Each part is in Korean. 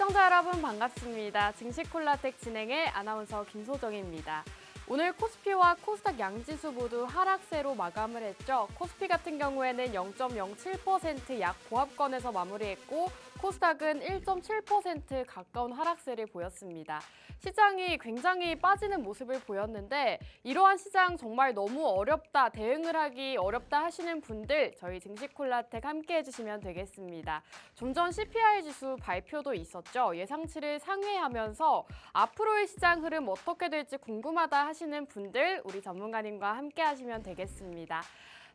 시청자 여러분 반갑습니다. 증시콜라텍 진행의 아나운서 김소정입니다. 오늘 코스피와 코스닥 양지수 모두 하락세로 마감을 했죠. 코스피 같은 경우에는 0.07% 약 보합권에서 마무리했고 코스닥은 1.7% 가까운 하락세를 보였습니다. 시장이 굉장히 빠지는 모습을 보였는데 이러한 시장 정말 너무 어렵다, 대응을 하기 어렵다 하시는 분들 저희 증시콜라텍 함께 해주시면 되겠습니다. 좀 전 CPI 지수 발표도 있었죠. 예상치를 상회하면서 앞으로의 시장 흐름 어떻게 될지 궁금하다 하시는 분들 우리 전문가님과 함께 하시면 되겠습니다.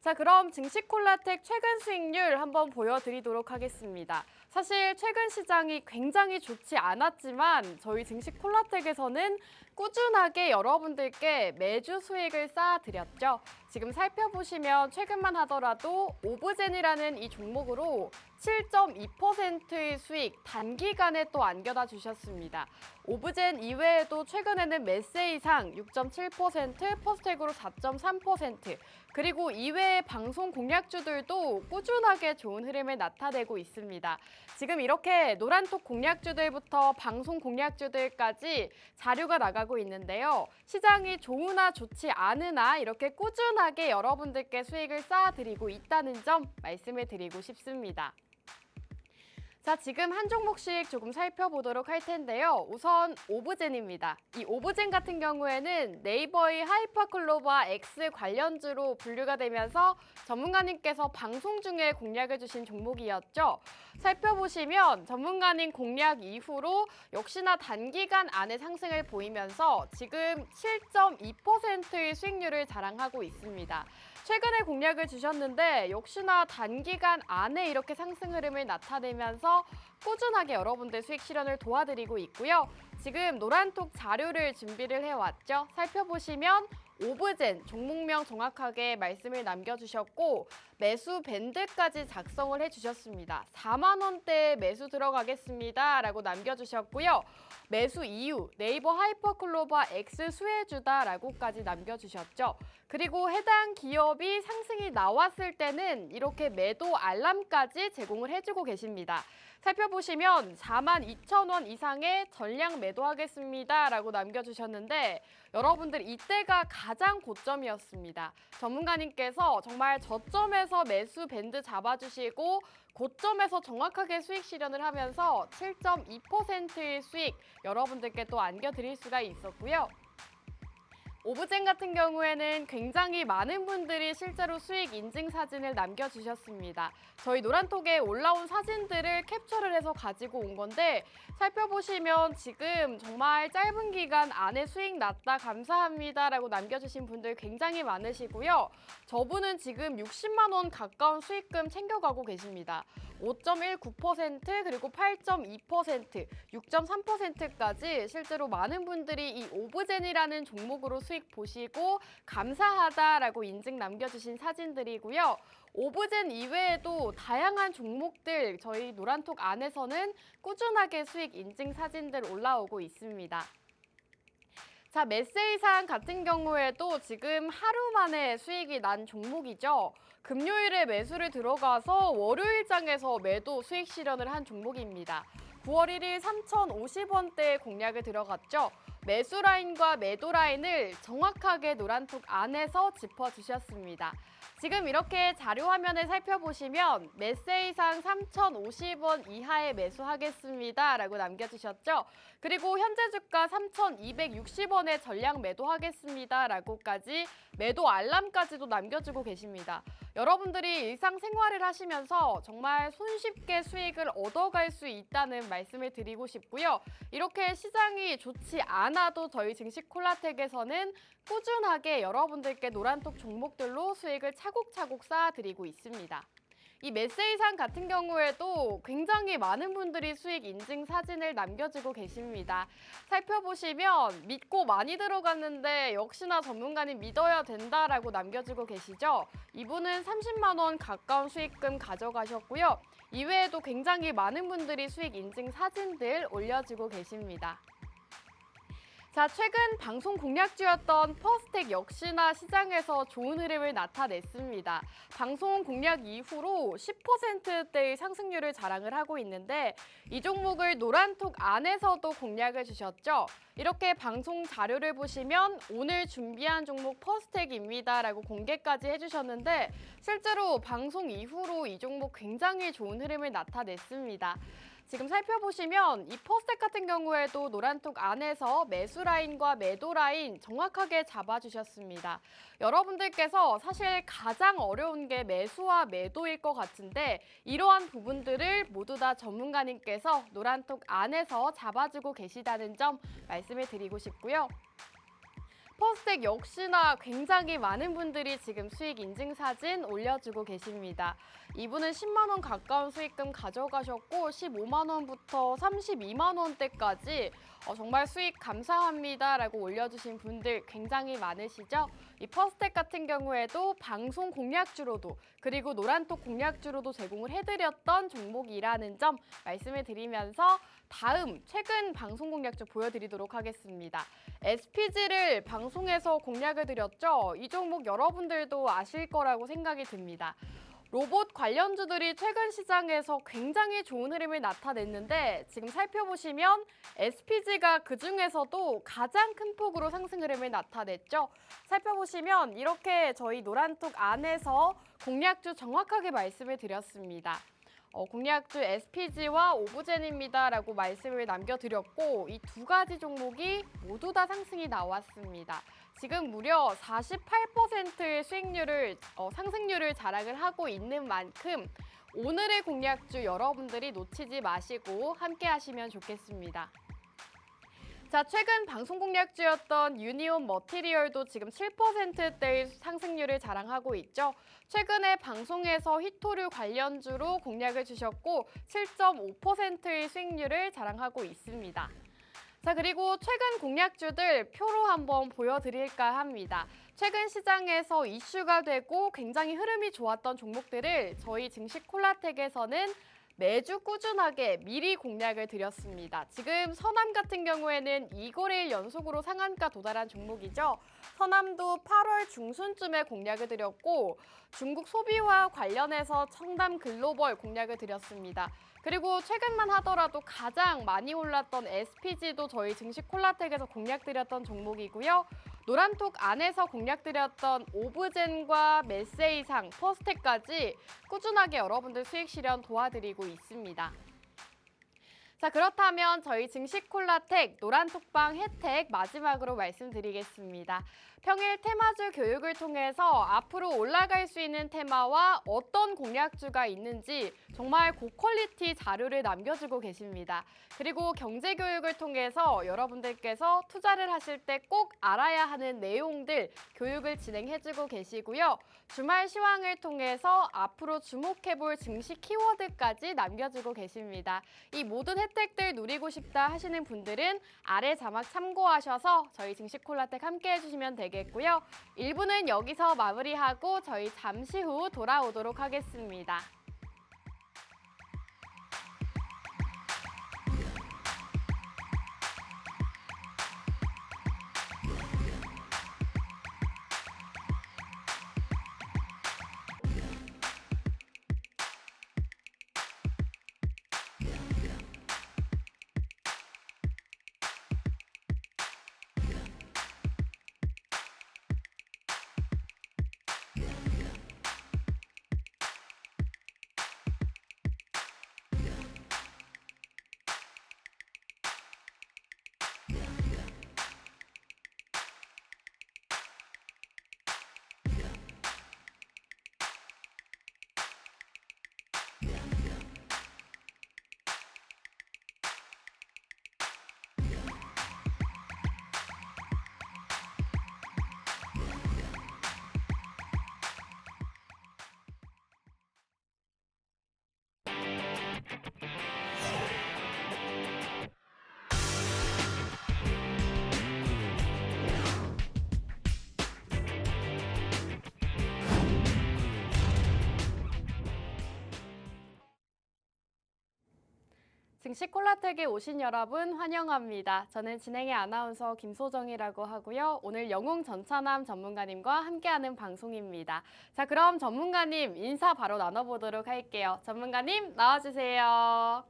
자, 그럼 증시콜라텍 최근 수익률 한번 보여드리도록 하겠습니다. 사실 최근 시장이 굉장히 좋지 않았지만 저희 증시콜라텍에서는 꾸준하게 여러분들께 매주 수익을 쌓아드렸죠. 지금 살펴보시면 최근만 하더라도 오브젠이라는 이 종목으로 7.2%의 수익 단기간에 또 안겨다 주셨습니다. 오브젠 이외에도 최근에는 메세이상 6.7%, 퍼스텍으로 4.3%, 그리고 이외의 방송 공략주들도 꾸준하게 좋은 흐름을 나타내고 있습니다. 지금 이렇게 노란톡 공략주들부터 방송 공략주들까지 자료가 나가고 있는데요. 시장이 좋으나 좋지 않으나 이렇게 꾸준하게 여러분들께 수익을 쌓아드리고 있다는 점 말씀을 드리고 싶습니다. 자, 지금 한 종목씩 조금 살펴보도록 할 텐데요. 우선 오브젠입니다. 이 오브젠 같은 경우에는 네이버의 하이퍼클로바 X 관련주로 분류가 되면서 전문가님께서 방송 중에 공략을 주신 종목이었죠. 살펴보시면 전문가님 공략 이후로 역시나 단기간 안에 상승을 보이면서 지금 7.2%의 수익률을 자랑하고 있습니다. 최근에 공략을 주셨는데 역시나 단기간 안에 이렇게 상승 흐름을 나타내면서 꾸준하게 여러분들 수익 실현을 도와드리고 있고요. 지금 노란톡 자료를 준비를 해왔죠. 살펴보시면 오브젠 종목명 정확하게 말씀을 남겨주셨고 매수 밴드까지 작성을 해주셨습니다. 4만 원대에 매수 들어가겠습니다 라고 남겨주셨고요. 매수 이유 네이버 하이퍼클로바 X 수혜주다 라고까지 남겨주셨죠. 그리고 해당 기업이 상승이 나왔을 때는 이렇게 매도 알람까지 제공을 해주고 계십니다. 살펴보시면 42,000원 이상의 전량 매도하겠습니다 라고 남겨주셨는데 여러분들 이때가 가장 고점이었습니다. 전문가님께서 정말 저점에서 매수 밴드 잡아주시고 고점에서 정확하게 수익 실현을 하면서 7.2%의 수익 여러분들께 또 안겨드릴 수가 있었고요. 오브젠 같은 경우에는 굉장히 많은 분들이 실제로 수익 인증 사진을 남겨주셨습니다. 저희 노란톡에 올라온 사진들을 캡처를 해서 가지고 온 건데 살펴보시면 지금 정말 짧은 기간 안에 수익 났다 감사합니다 라고 남겨주신 분들 굉장히 많으시고요. 저분은 지금 60만 원 가까운 수익금 챙겨가고 계십니다. 5.19% 그리고 8.2%, 6.3%까지 실제로 많은 분들이 이 오브젠이라는 종목으로 수익 보시고 감사하다라고 인증 남겨주신 사진들이고요. 오브젠 이외에도 다양한 종목들 저희 노란톡 안에서는 꾸준하게 수익 인증 사진들 올라오고 있습니다. 자, 메세이상 같은 경우에도 지금 하루 만에 수익이 난 종목이죠. 금요일에 매수를 들어가서 월요일장에서 매도 수익 실현을 한 종목입니다. 9월 1일 3,050원대에 공략을 들어갔죠. 매수 라인과 매도 라인을 정확하게 노란톡 안에서 짚어주셨습니다. 지금 이렇게 자료 화면을 살펴보시면 메세이상 3,050원 이하에 매수하겠습니다 라고 남겨주셨죠. 그리고 현재 주가 3,260원에 전량 매도하겠습니다 라고까지 매도 알람까지도 남겨주고 계십니다. 여러분들이 일상생활을 하시면서 정말 손쉽게 수익을 얻어갈 수 있다는 말씀을 드리고 싶고요. 이렇게 시장이 좋지 않아도 저희 증시콜라텍에서는 꾸준하게 여러분들께 노란톡 종목들로 수익을 차곡차곡 쌓아드리고 있습니다. 이 메세이상 같은 경우에도 굉장히 많은 분들이 수익 인증 사진을 남겨주고 계십니다. 살펴보시면 믿고 많이 들어갔는데 역시나 전문가님 믿어야 된다라고 남겨주고 계시죠. 이분은 30만 원 가까운 수익금 가져가셨고요. 이외에도 굉장히 많은 분들이 수익 인증 사진들 올려주고 계십니다. 자, 최근 방송 공략주였던 퍼스텍 역시나 시장에서 좋은 흐름을 나타냈습니다. 방송 공략 이후로 10%대의 상승률을 자랑을 하고 있는데 이 종목을 노란톡 안에서도 공략을 주셨죠. 이렇게 방송 자료를 보시면 오늘 준비한 종목 퍼스텍입니다라고 공개까지 해주셨는데 실제로 방송 이후로 이 종목 굉장히 좋은 흐름을 나타냈습니다. 지금 살펴보시면 이 퍼스텍 같은 경우에도 노란톡 안에서 매수 라인과 매도 라인 정확하게 잡아주셨습니다. 여러분들께서 사실 가장 어려운 게 매수와 매도일 것 같은데 이러한 부분들을 모두 다 전문가님께서 노란톡 안에서 잡아주고 계시다는 점 말씀을 드리고 싶고요. 퍼스텍 역시나 굉장히 많은 분들이 지금 수익 인증 사진 올려주고 계십니다. 이분은 10만 원 가까운 수익금 가져가셨고 15만 원부터 32만 원대까지 정말 수익 감사합니다라고 올려주신 분들 굉장히 많으시죠? 이 퍼스텍 같은 경우에도 방송 공략주로도 그리고 노란톡 공략주로도 제공을 해드렸던 종목이라는 점 말씀을 드리면서 다음 최근 방송 공략주 보여드리도록 하겠습니다. SPG를 방송에서 공략을 드렸죠. 이 종목 여러분들도 아실 거라고 생각이 듭니다. 로봇 관련주들이 최근 시장에서 굉장히 좋은 흐름을 나타냈는데 지금 살펴보시면 SPG가 그중에서도 가장 큰 폭으로 상승 흐름을 나타냈죠. 살펴보시면 이렇게 저희 노란톡 안에서 공략주 정확하게 말씀을 드렸습니다. 공략주 SPG와 오브젠입니다라고 말씀을 남겨드렸고 이 두 가지 종목이 모두 다 상승이 나왔습니다. 지금 무려 48%의 상승률을 자랑을 하고 있는 만큼 오늘의 공략주 여러분들이 놓치지 마시고 함께 하시면 좋겠습니다. 자, 최근 방송 공략주였던 유니온 머티리얼도 지금 7%대의 상승률을 자랑하고 있죠. 최근에 방송에서 히토류 관련주로 공략을 주셨고 7.5%의 수익률을 자랑하고 있습니다. 자, 그리고 최근 공략주들 표로 한번 보여드릴까 합니다. 최근 시장에서 이슈가 되고 굉장히 흐름이 좋았던 종목들을 저희 증시 콜라텍에서는 매주 꾸준하게 미리 공략을 드렸습니다. 지금 서남 같은 경우에는 2거래일 연속으로 상한가 도달한 종목이죠. 서남도 8월 중순쯤에 공략을 드렸고 중국 소비와 관련해서 청담 글로벌 공략을 드렸습니다. 그리고 최근만 하더라도 가장 많이 올랐던 SPG도 저희 증시 콜라텍에서 공략드렸던 종목이고요. 노란톡 안에서 공략드렸던 오브젠과 메세이상, 퍼스텍까지 꾸준하게 여러분들 수익 실현 도와드리고 있습니다. 자, 그렇다면 저희 증시 콜라텍 노란톡방 혜택 마지막으로 말씀드리겠습니다. 평일 테마주 교육을 통해서 앞으로 올라갈 수 있는 테마와 어떤 공략주가 있는지 정말 고퀄리티 자료를 남겨주고 계십니다. 그리고 경제교육을 통해서 여러분들께서 투자를 하실 때 꼭 알아야 하는 내용들 교육을 진행해주고 계시고요. 주말 시황을 통해서 앞으로 주목해볼 증시 키워드까지 남겨주고 계십니다. 이 모든 혜택들 누리고 싶다 하시는 분들은 아래 자막 참고하셔서 저희 증시 콜라텍 함께 해주시면 되겠고요. 1부는 여기서 마무리하고 저희 잠시 후 돌아오도록 하겠습니다. 증시 콜라텍에 오신 여러분 환영합니다. 저는 진행의 아나운서 김소정이라고 하고요. 오늘 영웅 전찬남 전문가님과 함께하는 방송입니다. 자, 그럼 전문가님 인사 바로 나눠보도록 할게요. 전문가님 나와주세요.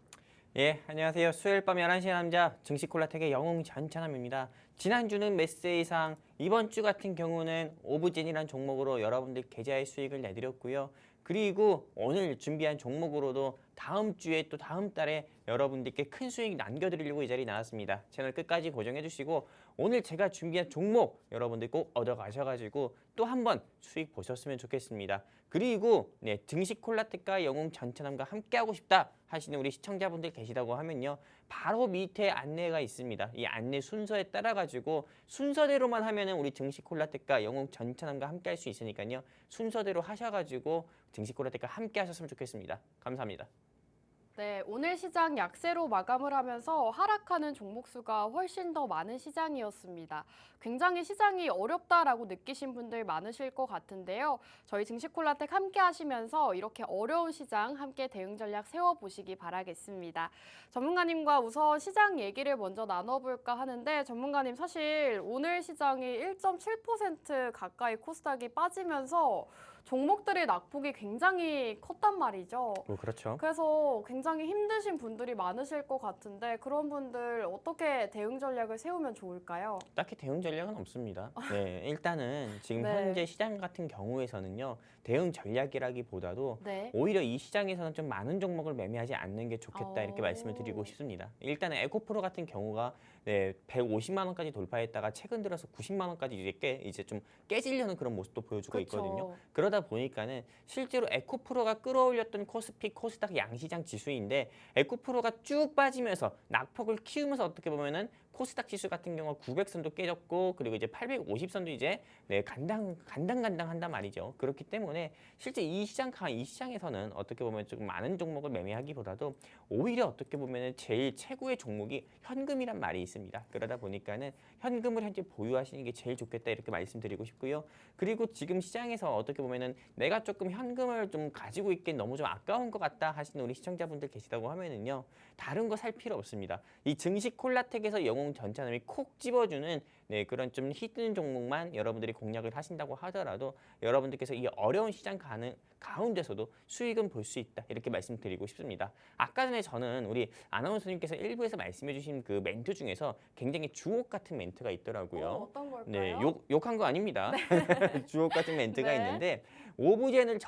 예, 안녕하세요. 수요일 밤 11시 남자 증시콜라텍의 영웅 전찬남입니다. 지난주는 매스이상, 이번 주 같은 경우는 오브젠이란 종목으로 여러분들 계좌의 수익을 내드렸고요. 그리고 오늘 준비한 종목으로도 다음 주에 또 다음 달에 여러분들께 큰 수익 남겨드리려고 이 자리에 나왔습니다. 채널 끝까지 고정해 주시고 오늘 제가 준비한 종목 여러분들 꼭 얻어가셔가지고 또 한번 수익 보셨으면 좋겠습니다. 그리고 증시콜라텍과 영웅 전찬남과 함께하고 싶다 하시는 우리 시청자분들 계시다고 하면요. 바로 밑에 안내가 있습니다. 이 안내 순서에 따라가지고 순서대로만 하면은 우리 증시콜라텍과 영웅 전찬남과 함께할 수 있으니까요. 순서대로 하셔가지고 증시콜라텍과 함께 하셨으면 좋겠습니다. 감사합니다. 네, 오늘 시장 약세로 마감을 하면서 하락하는 종목 수가 훨씬 더 많은 시장이었습니다. 굉장히 시장이 어렵다라고 느끼신 분들 많으실 것 같은데요. 저희 증시콜라텍 함께 하시면서 이렇게 어려운 시장 함께 대응 전략 세워보시기 바라겠습니다. 전문가님과 우선 시장 얘기를 먼저 나눠볼까 하는데 전문가님 사실 오늘 시장이 1.7% 가까이 코스닥이 빠지면서 종목들의 낙폭이 굉장히 컸단 말이죠. 그렇죠. 그래서 굉장히 힘드신 분들이 많으실 것 같은데 그런 분들 어떻게 대응 전략을 세우면 좋을까요? 딱히 대응 전략은 없습니다. 네, 일단은 지금 네. 현재 시장 같은 경우에서는요. 대응 전략이라기보다도 네. 오히려 이 시장에서는 좀 많은 종목을 매매하지 않는 게 좋겠다 이렇게 오. 말씀을 드리고 싶습니다. 일단은 에코프로 같은 경우가 150만 원까지 돌파했다가 최근 들어서 90만 원까지 이제 좀 깨지려는 그런 모습도 보여주고 그쵸. 있거든요. 그러다 보니까는 실제로 에코프로가 끌어올렸던 코스피, 코스닥 양시장 지수인데 에코프로가 쭉 빠지면서 낙폭을 키우면서 어떻게 보면은 코스닥 지수 같은 경우 900선도 깨졌고 그리고 이제 850선도 이제 간당간당한단 말이죠. 그렇기 때문에 실제 이 시장에서는 어떻게 보면 좀 많은 종목을 매매하기보다도 오히려 어떻게 보면은 제일 최고의 종목이 현금이란 말이 있습니다. 그러다 보니까는 현금을 현재 보유하시는 게 제일 좋겠다 이렇게 말씀드리고 싶고요. 그리고 지금 시장에서 어떻게 보면은 내가 조금 현금을 좀 가지고 있긴 너무 좀 아까운 것 같다 하시는 우리 시청자분들 계시다고 하면은요. 다른 거 살 필요 없습니다. 이 증시콜라텍에서 영웅 전찬남이 콕 집어주는 그런 좀 히든 종목만 여러분들이 공략을 하신다고 하더라도 여러분들께서 이 어려운 시장 가운데서도 수익은 볼 수 있다 이렇게 말씀드리고 싶습니다. 아까 전에 저는 우리 아나운서님께서 일부에서 말씀해주신 그 멘트 중에서 굉장히 주옥 같은 멘트가 있더라고요. 어떤 걸까요? 네, 욕한 거 아닙니다. 주옥 같은 멘트가 네. 있는데 오브젠을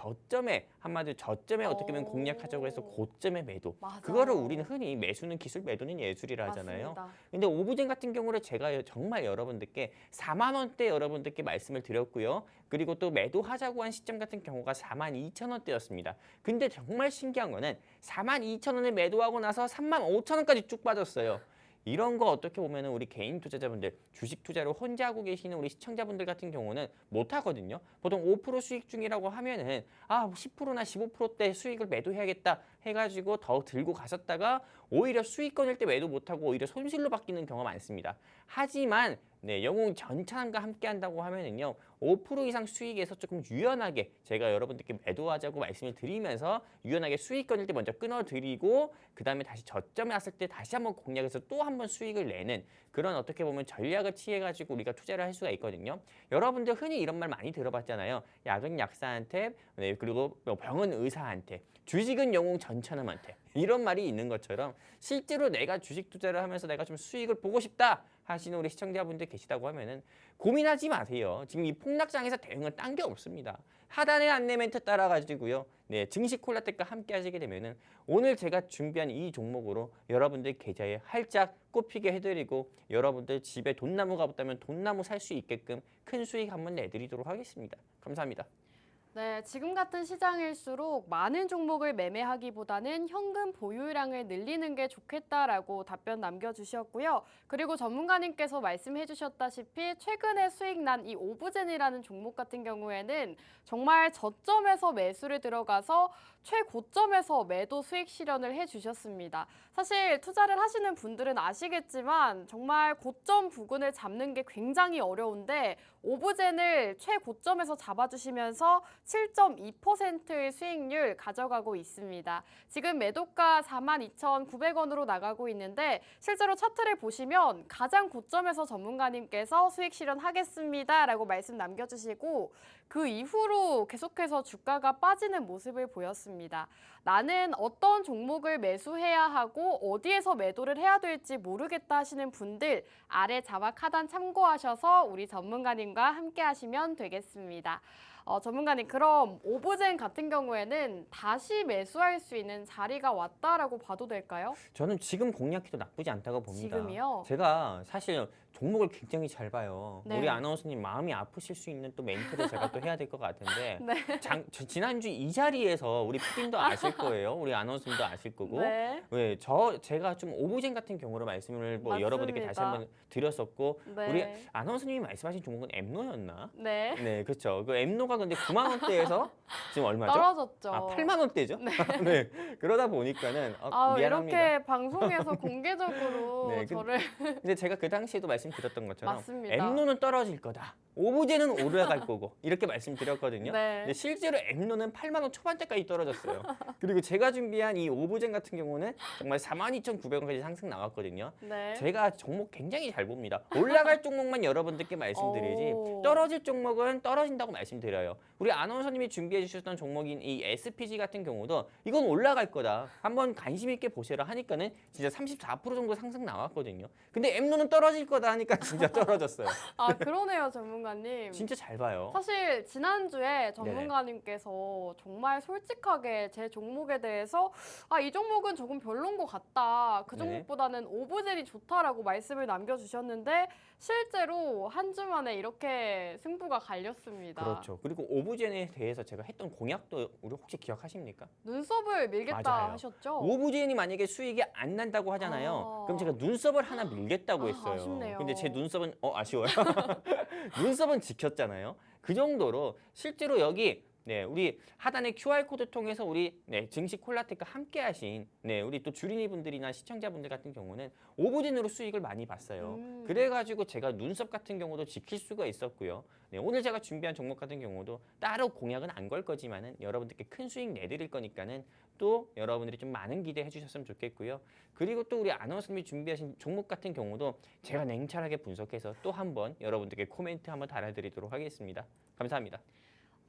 한마디로 저점에 어떻게 보면 공략하자고 해서 고점에 매도. 맞아요. 그거를 우리는 흔히 매수는 기술, 매도는 예술이라 하잖아요. 맞습니다. 근데 오브젠 같은 경우를 제가 정말 여러분들께 4만 원대 여러분들께 말씀을 드렸고요. 그리고 또 매도하자고 한 시점 같은 경우가 42,000원대였습니다. 근데 정말 신기한 거는 42,000원에 매도하고 나서 35,000원까지 쭉 빠졌어요. 이런 거 어떻게 보면 우리 개인 투자자분들 주식 투자를 혼자 하고 계시는 우리 시청자분들 같은 경우는 못 하거든요. 보통 5% 수익 중이라고 하면은 10%나 15%대 수익을 매도해야겠다 해가지고 더 들고 가셨다가 오히려 수익권일 때 매도 못하고 오히려 손실로 바뀌는 경우가 많습니다. 하지만 영웅 전찬남과 함께 한다고 하면은요 5% 이상 수익에서 조금 유연하게 제가 여러분들께 매도하자고 말씀을 드리면서 유연하게 수익권일 때 먼저 끊어드리고 그 다음에 다시 저점에 왔을 때 다시 한번 공략해서 또 한번 수익을 내는 그런 어떻게 보면 전략을 취해가지고 우리가 투자를 할 수가 있거든요. 여러분들 흔히 이런 말 많이 들어봤잖아요. 약은 약사한테 그리고 병은 의사한테 주식은 영웅 전찬남한테 이런 말이 있는 것처럼 실제로 내가 주식 투자를 하면서 내가 좀 수익을 보고 싶다 하시는 우리 시청자분들 계시다고 하면은 고민하지 마세요. 지금 이 폭락장에서 대응은 딴 게 없습니다. 하단의 안내 멘트 따라가지고요. 증시콜라텍과 함께 하시게 되면은 오늘 제가 준비한 이 종목으로 여러분들 계좌에 활짝 꼽히게 해드리고 여러분들 집에 돈나무가 없다면 돈나무 살 수 있게끔 큰 수익 한번 내드리도록 하겠습니다. 감사합니다. 네, 지금 같은 시장일수록 많은 종목을 매매하기보다는 현금 보유량을 늘리는 게 좋겠다라고 답변 남겨주셨고요. 그리고 전문가님께서 말씀해 주셨다시피 최근에 수익 난 이 오브젠이라는 종목 같은 경우에는 정말 저점에서 매수를 들어가서 최고점에서 매도 수익 실현을 해주셨습니다. 사실 투자를 하시는 분들은 아시겠지만 정말 고점 부근을 잡는 게 굉장히 어려운데 오브젠을 최고점에서 잡아주시면서 7.2%의 수익률 가져가고 있습니다. 지금 매도가 42,900원으로 나가고 있는데 실제로 차트를 보시면 가장 고점에서 전문가님께서 수익 실현하겠습니다라고 말씀 남겨주시고 그 이후로 계속해서 주가가 빠지는 모습을 보였습니다. 나는 어떤 종목을 매수해야 하고 어디에서 매도를 해야 될지 모르겠다 하시는 분들 아래 자막 하단 참고하셔서 우리 전문가님과 함께 하시면 되겠습니다. 전문가님, 그럼 오브젠 같은 경우에는 다시 매수할 수 있는 자리가 왔다라고 봐도 될까요? 저는 지금 공략해도 나쁘지 않다고 봅니다. 지금이요? 제가 사실 종목을 굉장히 잘 봐요. 네. 우리 아나운서님 마음이 아프실 수 있는 또 멘트를 제가 또 해야 될 것 같은데 네. 지난주 이 자리에서 우리 PD님도 아실 거예요. 우리 아나운서님도 아실 거고 네. 왜 제가 좀 오브젠 같은 경우로 말씀을 뭐 여러분에게 다시 맞습니다. 한번 드렸었고 네. 우리 아나운서님이 말씀하신 종목은 엠노였나? 네. 네, 그렇죠. 그 엠노가 근데 9만 원대에서 지금 얼마죠? 떨어졌죠. 아, 8만 원대죠? 네. 그러다 보니까는 미안합니다. 이렇게 방송에서 공개적으로 네, 저를 근데 제가 그 당시에도 말씀드렸던 것처럼 맞습니다. 엠노는 떨어질 거다. 오브제는 올라갈 거고 이렇게 말씀드렸거든요. 네. 근데 실제로 엠노는 8만 원 초반대까지 떨어졌어요. 그리고 제가 준비한 이 오브젠 같은 경우는 정말 42,900원까지 상승 나왔거든요. 네. 제가 종목 굉장히 잘 봅니다. 올라갈 종목만 여러분들께 말씀드리지 오. 떨어질 종목은 떨어진다고 말씀드려요. 우리 아나운서님이 준비해 주셨던 종목인 이 SPG 같은 경우도 이건 올라갈 거다. 한번 관심 있게 보시라 하니까는 진짜 34% 정도 상승 나왔거든요. 근데 엠노는 떨어질 거다 하니까 진짜 떨어졌어요. 그러네요, 전문가님. 진짜 잘 봐요. 사실 지난주에 전문가님께서 정말 솔직하게 제 종목에 대해서 이 종목은 조금 별론 것 같다. 그 네. 종목보다는 오브젠이 좋다라고 말씀을 남겨주셨는데 실제로 한 주 만에 이렇게 승부가 갈렸습니다. 그렇죠. 그리고 오브젠에 대해서 제가 했던 공약도 우리 혹시 기억하십니까? 눈썹을 밀겠다 맞아요. 하셨죠? 오브젠이 만약에 수익이 안 난다고 하잖아요. 그럼 제가 눈썹을 하나 밀겠다고 했어요. 아쉽네요. 근데 제 눈썹은 아쉬워요. 눈썹은 지켰잖아요. 그 정도로 실제로 여기 우리 하단의 QR코드 통해서 우리 증시 콜라텍과 함께 하신 우리 또 주린이 분들이나 시청자분들 같은 경우는 오브젠으로 수익을 많이 봤어요. 그래가지고 제가 눈썹 같은 경우도 지킬 수가 있었고요. 오늘 제가 준비한 종목 같은 경우도 따로 공약은 안 걸 거지만은 여러분들께 큰 수익 내드릴 거니까는 또 여러분들이 좀 많은 기대해 주셨으면 좋겠고요. 그리고 또 우리 아나운서님이 준비하신 종목 같은 경우도 제가 냉철하게 분석해서 또 한번 여러분들께 코멘트 한번 달아드리도록 하겠습니다. 감사합니다.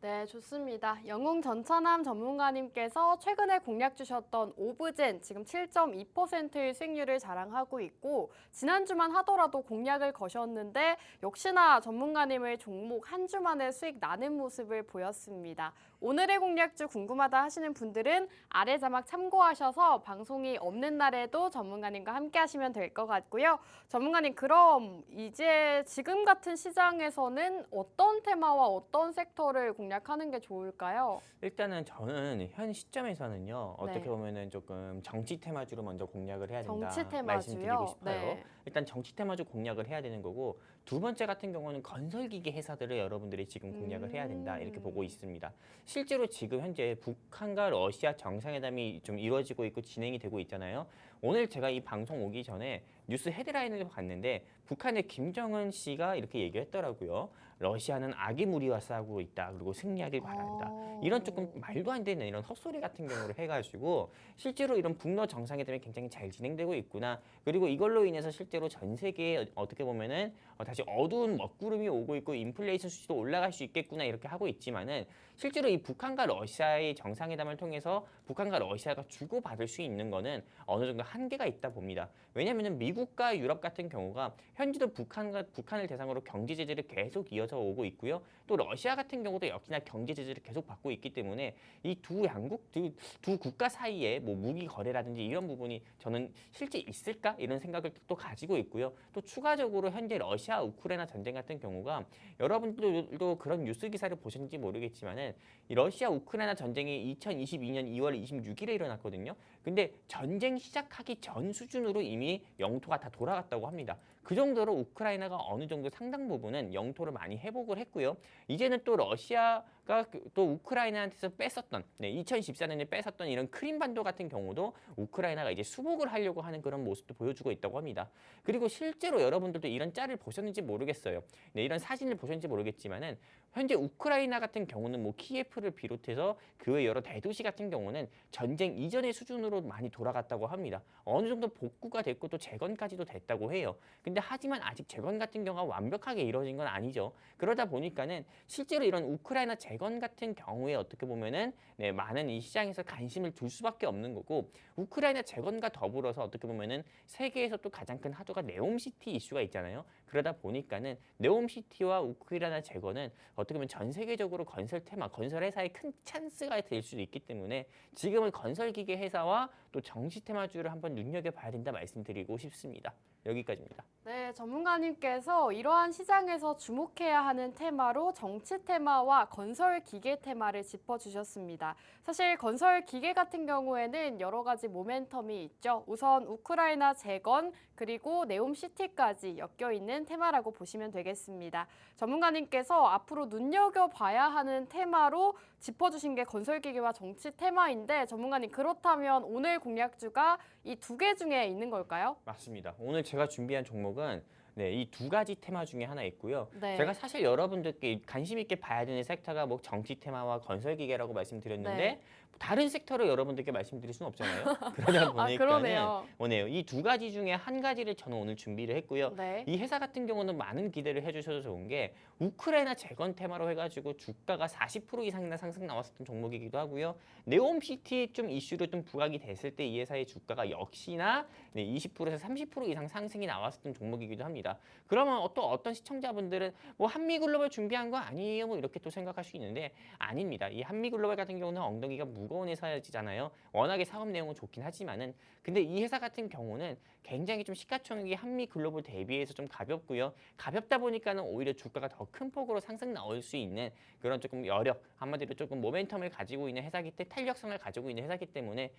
네, 좋습니다. 영웅전천함 전문가님께서 최근에 공략 주셨던 오브젠 지금 7.2%의 수익률을 자랑하고 있고 지난주만 하더라도 공략을 거셨는데 역시나 전문가님의 종목 한 주 만에 수익 나는 모습을 보였습니다. 오늘의 공략주 궁금하다 하시는 분들은 아래 자막 참고하셔서 방송이 없는 날에도 전문가님과 함께 하시면 될 것 같고요. 전문가님, 그럼 이제 지금 같은 시장에서는 어떤 테마와 어떤 섹터를 공략하는 게 좋을까요? 일단은 저는 현 시점에서는요. 어떻게 보면은 조금 정치 테마주로 먼저 공략을 해야 된다 정치 테마주요? 말씀드리고 싶어요. 네. 일단 정치 테마주 공략을 해야 되는 거고 두 번째 같은 경우는 건설기계 회사들을 여러분들이 지금 공략을 해야 된다 이렇게 보고 있습니다. 실제로 지금 현재 북한과 러시아 정상회담이 좀 이루어지고 있고 진행이 되고 있잖아요. 오늘 제가 이 방송 오기 전에 뉴스 헤드라인을 봤는데 북한의 김정은 씨가 이렇게 얘기했더라고요. 러시아는 악의 무리와 싸우고 있다. 그리고 승리하길 바란다. 이런 조금 말도 안 되는 이런 헛소리 같은 경우를 해가지고 실제로 이런 북러 정상회담이 굉장히 잘 진행되고 있구나. 그리고 이걸로 인해서 실제로 전 세계에 어떻게 보면은 다시 어두운 먹구름이 오고 있고 인플레이션 수치도 올라갈 수 있겠구나 이렇게 하고 있지만은 실제로 이 북한과 러시아의 정상회담을 통해서 북한과 러시아가 주고받을 수 있는 거는 어느 정도 한계가 있다 봅니다. 왜냐하면 미국과 유럽 같은 경우가 현지도 북한을 대상으로 경제 제재를 계속 이어져 오고 있고요. 또 러시아 같은 경우도 역시나 경제 제재를 계속 받고 있기 때문에 이 두 국가 사이에 뭐 무기 거래라든지 이런 부분이 저는 실제 있을까 이런 생각을 또 가지고 있고요. 또 추가적으로 현재 러시아 우크라이나 전쟁 같은 경우가 여러분들도 그런 뉴스 기사를 보셨는지 모르겠지만은 이 러시아 우크라이나 전쟁이 2022년 2월 26일에 일어났거든요. 근데 전쟁 시작하기 전 수준으로 이미 영토가 다 돌아갔다고 합니다. 그 정도로 우크라이나가 어느 정도 상당 부분은 영토를 많이 회복을 했고요. 이제는 또 러시아가 또 우크라이나한테서 뺐었던 2014년에 뺐었던 이런 크림반도 같은 경우도 우크라이나가 이제 수복을 하려고 하는 그런 모습도 보여주고 있다고 합니다. 그리고 실제로 여러분들도 이런 짤을 보셨는지 모르겠어요. 이런 사진을 보셨는지 모르겠지만은 현재 우크라이나 같은 경우는 뭐 키예프를 비롯해서 그 외 여러 대도시 같은 경우는 전쟁 이전의 수준으로 많이 돌아갔다고 합니다. 어느 정도 복구가 됐고 또 재건까지도 됐다고 해요. 근데 하지만 아직 재건 같은 경우가 완벽하게 이루어진 건 아니죠. 그러다 보니까는 실제로 이런 우크라이나 재건 같은 경우에 어떻게 보면은 많은 이 시장에서 관심을 둘 수밖에 없는 거고, 우크라이나 재건과 더불어서 어떻게 보면은 세계에서 또 가장 큰 하도가 네옴시티 이슈가 있잖아요. 그러다 보니까는 네옴시티와 우크라이나 재건은 어떻게 보면 전 세계적으로 건설 테마, 건설 회사의 큰 찬스가 될 수도 있기 때문에 지금은 건설 기계 회사와 또 정치 테마주를 한번 눈여겨봐야 된다 말씀드리고 싶습니다. 여기까지입니다. 네, 전문가님께서 이러한 시장에서 주목해야 하는 테마로 정치 테마와 건설 기계 테마를 짚어주셨습니다. 사실 건설 기계 같은 경우에는 여러 가지 모멘텀이 있죠. 우선 우크라이나 재건 그리고 네옴시티까지 엮여있는 테마라고 보시면 되겠습니다. 전문가님께서 앞으로 눈여겨봐야 하는 테마로 짚어주신 게 건설 기계와 정치 테마인데, 전문가님 그렇다면 오늘 공략주가 이 두 개 중에 있는 걸까요? 맞습니다. 오늘 제가 준비한 종목은 이 두 가지 테마 중에 하나 있고요. 네. 제가 사실 여러분들께 관심 있게 봐야 되는 섹터가 뭐 정치 테마와 건설 기계라고 말씀드렸는데 네. 다른 섹터로 여러분들께 말씀드릴 수는 없잖아요. 그러다 보니까는 그러네요. 오네요. 이 두 가지 중에 한 가지를 저는 오늘 준비를 했고요. 네. 이 회사 같은 경우는 많은 기대를 해주셔도 좋은 게 우크라이나 재건 테마로 해가지고 주가가 40% 이상이나 상승 나왔었던 종목이기도 하고요. 네옴시티 좀 이슈로 좀 부각이 됐을 때 이 회사의 주가가 역시나 20%에서 30% 이상 상승이 나왔었던 종목이기도 합니다. 그러면 또 어떤 시청자분들은 뭐 한미글로벌 준비한 거 아니에요? 뭐 이렇게 또 생각할 수 있는데 아닙니다. 이 한미글로벌 같은 경우는 엉덩이가 무거운 회사지잖아요. 워낙에 사업 내용은 좋긴 하지만은 근데 이 회사 같은 경우는 굉장히 좀 시가총액이 한미글로벌 대비해서 좀 가볍고요. 가볍다 보니까는 오히려 주가가 더 큰 폭으로 상승 나올 수 있는 그런 조금 여력, 한마디로 조금 모멘텀을 가지고 있는 회사기 때문에 탄력성을 가지고 있는 회사기 때문에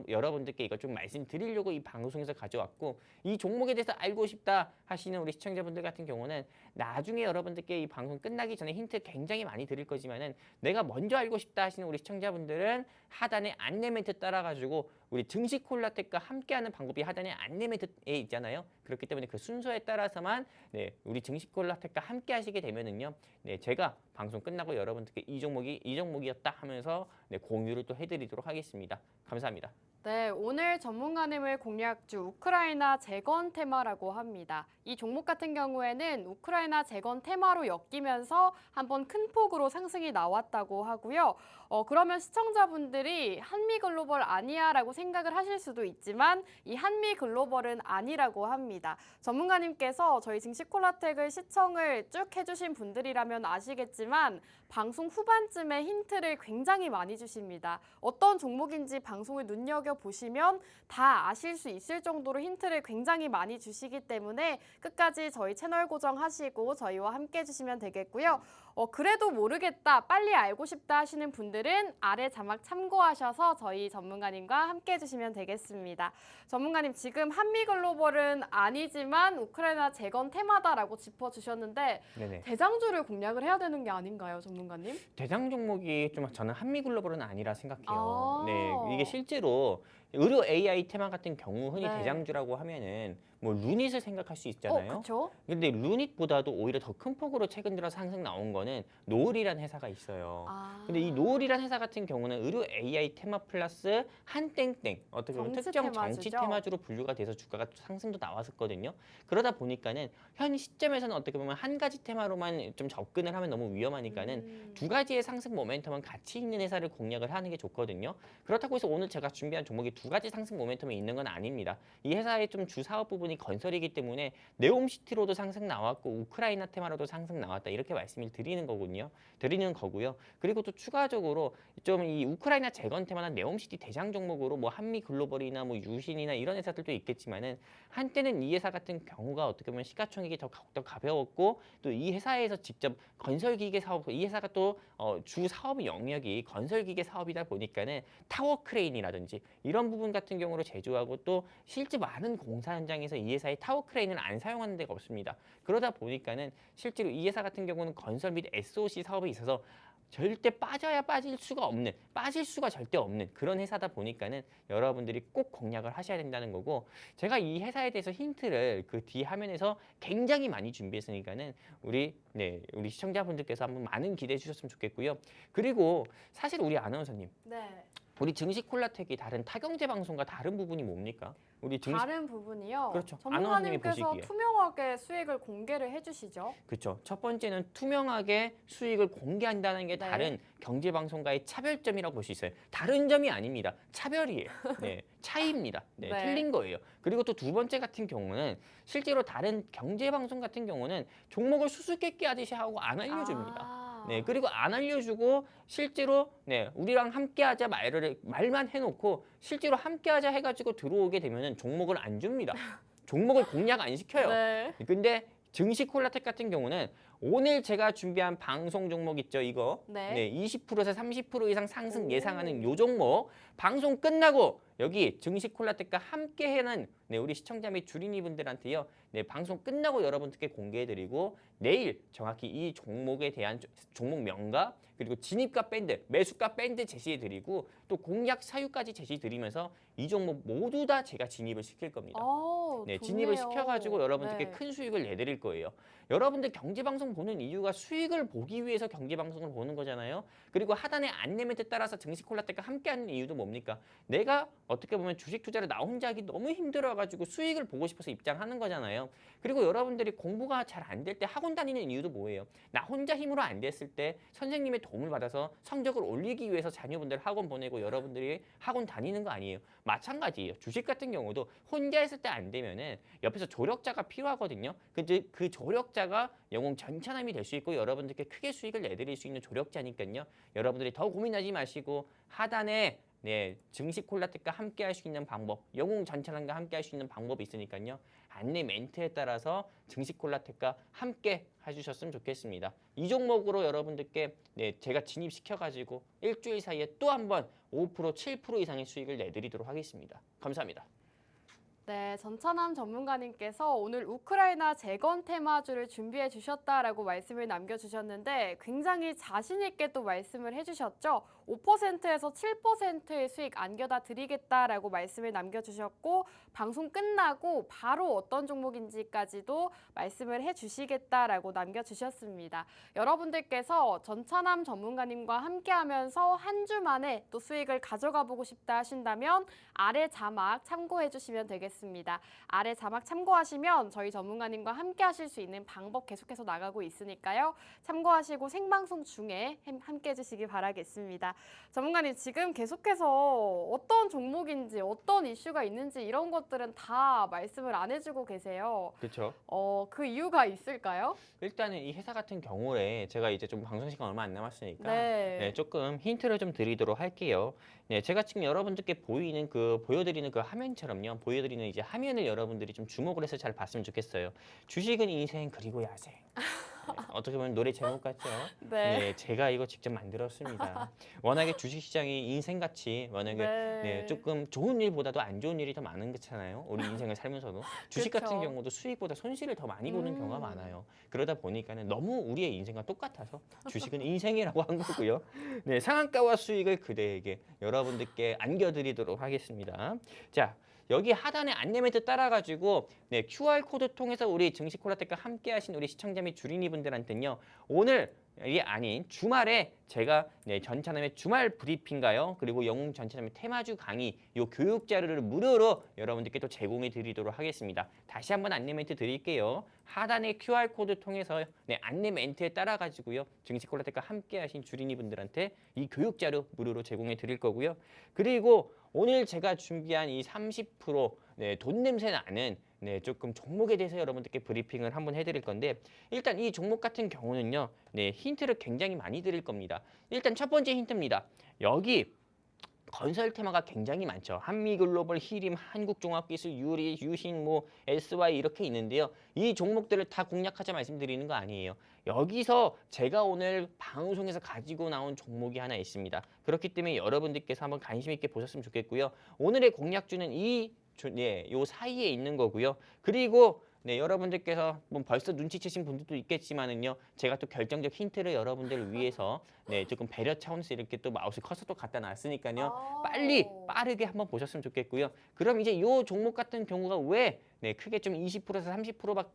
여러분들께 이걸 좀 말씀드리려고 이 방송에서 가져왔고, 이 종목에 대해서 알고 싶다 하시는 우리 시청자분들 같은 경우는 나중에 여러분들께 이 방송 끝나기 전에 힌트 굉장히 많이 드릴 거지만은 내가 먼저 알고 싶다 하시는 우리 시청자분들은 하단에 안내 멘트 따라가지고 우리 증식 콜라텍과 함께하는 방법이 하단에 안내 멘트에 있잖아요. 그렇기 때문에 그 순서에 따라서만 우리 증식 콜라텍과 함께 하시게 되면은요, 제가 방송 끝나고 여러분들께 이 종목이었다 하면서 공유를 또 해드리도록 하겠습니다. 감사합니다. 네, 오늘 전문가님의 공략주 우크라이나 재건 테마라고 합니다. 이 종목 같은 경우에는 우크라이나 재건 테마로 엮이면서 한번 큰 폭으로 상승이 나왔다고 하고요. 그러면 시청자분들이 한미글로벌 아니야 라고 생각을 하실 수도 있지만 이 한미글로벌은 아니라고 합니다. 전문가님께서 저희 증시콜라텍을 시청을 쭉 해주신 분들이라면 아시겠지만 방송 후반쯤에 힌트를 굉장히 많이 주십니다. 어떤 종목인지 방송을 눈여겨보시면 다 아실 수 있을 정도로 힌트를 굉장히 많이 주시기 때문에 끝까지 저희 채널 고정하시고 저희와 함께 해주시면 되겠고요. 그래도 모르겠다, 빨리 알고 싶다 하시는 분들은 아래 자막 참고하셔서 저희 전문가님과 함께 해주시면 되겠습니다. 전문가님, 지금 한미글로벌은 아니지만 우크라이나 재건 테마다라고 짚어주셨는데 네네. 대장주를 공략을 해야 되는 게 아닌가요, 전문가님? 대장 종목이 좀 저는 한미글로벌은 아니라 생각해요. 아. 이게 실제로 의료 AI 테마 같은 경우 흔히 네. 대장주라고 하면은 뭐 루닛을 생각할 수 있잖아요. 그렇죠. 근데 루닛보다도 오히려 더 큰 폭으로 최근 들어 상승 나온 거는 노을이라는 회사가 있어요. 근데 이 노을이라는 회사 같은 경우는 의료 AI 테마 플러스 한땡땡 어떻게 보면 정치 특정 테마주죠. 정치 테마주로 분류가 돼서 주가가 상승도 나왔었거든요. 그러다 보니까는 현 시점에서는 어떻게 보면 한 가지 테마로만 좀 접근을 하면 너무 위험하니까는 두 가지의 상승 모멘텀은 같이 있는 회사를 공략을 하는 게 좋거든요. 그렇다고 해서 오늘 제가 준비한 종목이 두 가지 상승 모멘텀이 있는 건 아닙니다. 이 회사의 좀 주 사업 부분이 건설이기 때문에 네옴시티로도 상승 나왔고 우크라이나 테마로도 상승 나왔다 이렇게 말씀을 드리는 거고요. 그리고 또 추가적으로 좀 이 우크라이나 재건 테마나 네옴시티 대장 종목으로 뭐 한미글로벌이나 뭐 유신이나 이런 회사들도 있겠지만은 한때는 이 회사 같은 경우가 어떻게 보면 시가총액이 더 가벼웠고 또 이 회사에서 직접 건설기계 사업, 이 회사가 또 주 사업 영역이 건설기계 사업이다 보니까는 타워 크레인이라든지 이런 부분 같은 경우로 제조하고 또 실제 많은 공사 현장에서 이 회사의 타워 크레인을 안 사용하는 데가 없습니다. 그러다 보니까는 실제로 이 회사 같은 경우는 건설 및 SOC 사업에 있어서 절대 빠져야 빠질 수가 없는, 빠질 수가 절대 없는 그런 회사다 보니까는 여러분들이 꼭 공략을 하셔야 된다는 거고, 제가 이 회사에 대해서 힌트를 그 뒤 화면에서 굉장히 많이 준비했으니까는 우리 시청자분들께서 한번 많은 기대해 주셨으면 좋겠고요. 그리고 사실 우리 아나운서님, 네. 우리 증시 콜라텍이 다른 타경제 방송과 다른 부분이 뭡니까? 우리 증시 다른 부분이요. 그렇죠. 전문가님께서 보시기에. 투명하게 수익을 공개를 해주시죠. 그렇죠. 첫 번째는 투명하게 수익을 공개한다는 게 네. 다른 경제 방송과의 차별점이라고 볼 수 있어요. 다른 점이 아닙니다. 차별이에요. 네, 차이입니다. 네, 네. 틀린 거예요. 그리고 또 두 번째 같은 경우는 실제로 다른 경제 방송 같은 경우는 종목을 수수께끼 하듯이 하고 안 알려줍니다. 아. 네, 그리고 안 알려주고 실제로 우리랑 함께하자 말만 해놓고 실제로 함께하자 해가지고 들어오게 되면은 종목을 안 줍니다. 종목을 공략 안 시켜요. 네. 근데 증시 콜라텍 같은 경우는 오늘 제가 준비한 방송 종목 있죠, 이거. 네. 20%에서 30% 이상 상승 오. 예상하는 요 종목 방송 끝나고 여기 증시 콜라텍과 함께하는 우리 시청자 및 주린이 분들한테요. 방송 끝나고 여러분들께 공개해드리고 내일 정확히 이 종목에 대한 종목명과 그리고 진입가 밴드, 매수가 밴드 제시해드리고 또 공략 사유까지 제시드리면서 이 종목 모두 다 제가 진입을 시킬 겁니다. 진입을 좋네요. 시켜가지고 여러분들께 네. 큰 수익을 내드릴 거예요. 여러분들 경제방송 보는 이유가 수익을 보기 위해서 경제방송을 보는 거잖아요. 그리고 하단의 안내 멘트 따라서 증시 콜라텍과 함께하는 이유도 뭡니까? 내가 어떻게 보면 주식 투자를 나 혼자 하기 너무 힘들어가지고 수익을 보고 싶어서 입장하는 거잖아요. 그리고 여러분들이 공부가 잘 안 될 때 학원 다니는 이유도 뭐예요? 나 혼자 힘으로 안 됐을 때 선생님의 도움을 받아서 성적을 올리기 위해서 자녀분들 학원 보내고 여러분들이 학원 다니는 거 아니에요. 마찬가지예요. 주식 같은 경우도 혼자 했을 때 안 되면은 옆에서 조력자가 필요하거든요. 그 조력자가 영웅 전차남이 될 수 있고 여러분들께 크게 수익을 내드릴 수 있는 조력자니까요. 여러분들이 더 고민하지 마시고 하단에 증시 콜라텍과 함께 할 수 있는 방법, 영웅 전차남과 함께 할 수 있는 방법이 있으니까요. 안내 멘트에 따라서 증시 콜라텍과 함께 해주셨으면 좋겠습니다. 이 종목으로 여러분들께 제가 진입시켜가지고 일주일 사이에 또 한 번 5%, 7% 이상의 수익을 내드리도록 하겠습니다. 감사합니다. 네, 전차남 전문가님께서 오늘 우크라이나 재건 테마주를 준비해 주셨다라고 말씀을 남겨주셨는데 굉장히 자신 있게 또 말씀을 해주셨죠. 5%에서 7%의 수익 안겨다 드리겠다라고 말씀을 남겨주셨고 방송 끝나고 바로 어떤 종목인지까지도 말씀을 해주시겠다라고 남겨주셨습니다. 여러분들께서 전차남 전문가님과 함께하면서 한 주 만에 또 수익을 가져가 보고 싶다 하신다면 아래 자막 참고해 주시면 되겠습니다. 아래 자막 참고하시면 저희 전문가님과 함께 하실 수 있는 방법 계속해서 나가고 있으니까요. 참고하시고 생방송 중에 함께 해주시기 바라겠습니다. 전문가님 지금 계속해서 어떤 종목인지 어떤 이슈가 있는지 이런 것들은 다 말씀을 안 해주고 계세요. 그렇죠. 그 이유가 있을까요? 일단은 이 회사 같은 경우에 제가 이제 좀 방송 시간 얼마 안 남았으니까 네. 조금 힌트를 좀 드리도록 할게요. 제가 지금 여러분들께 보여드리는 그 화면처럼요. 보여드리는 이제 화면을 여러분들이 좀 주목을 해서 잘 봤으면 좋겠어요. 주식은 인생 그리고 야생. 어떻게 보면 노래 제목 같죠? 네. 제가 이거 직접 만들었습니다. 워낙에 주식시장이 인생같이 워낙에 조금 좋은 일보다도 안 좋은 일이 더 많은 거잖아요. 우리 인생을 살면서도. 주식 그쵸. 같은 경우도 수익보다 손실을 더 많이 보는 경우가 많아요. 그러다 보니까는 너무 우리의 인생과 똑같아서 주식은 인생이라고 한 거고요. 상한가와 수익을 그대에게 여러분들께 안겨드리도록 하겠습니다. 자. 여기 하단에 안내 멘트 따라가지고 QR코드 통해서 우리 증시 콜라텍과 함께 하신 우리 시청자 및 주린이 분들한테는요. 오늘이 아닌 주말에 제가 전차남의 주말 브리핑가요. 그리고 영웅 전차남의 테마주 강의 요 교육 자료를 무료로 여러분들께 또 제공해 드리도록 하겠습니다. 다시 한번 안내 멘트 드릴게요. 하단의 QR코드 통해서 안내 멘트에 따라가지고요. 증시 콜라텍과 함께 하신 주린이 분들한테 이 교육 자료 무료로 제공해 드릴 거고요. 그리고 오늘 제가 준비한 이 30% 돈 냄새 나는 조금 종목에 대해서 여러분들께 브리핑을 한번 해드릴 건데 일단 이 종목 같은 경우는요. 힌트를 굉장히 많이 드릴 겁니다. 일단 첫 번째 힌트입니다. 여기 건설 테마가 굉장히 많죠. 한미글로벌, 히림, 한국종합기술, 유리, 유신, 뭐 SY 이렇게 있는데요. 이 종목들을 다 공략하자 말씀드리는 거 아니에요. 여기서 제가 오늘 방송에서 가지고 나온 종목이 하나 있습니다. 그렇기 때문에 여러분들께서 한번 관심 있게 보셨으면 좋겠고요. 오늘의 공략주는 요 사이에 있는 거고요. 그리고 여러분들께서 뭐 벌써 눈치채신 분들도 있겠지만은요, 제가 또 결정적 힌트를 여러분들을 위해서 조금 배려 차원에서 이렇게 또 마우스 커서도 갖다 놨으니까요, 빠르게 한번 보셨으면 좋겠고요. 그럼 이제 요 종목 같은 경우가 왜 크게 좀 20%에서 30%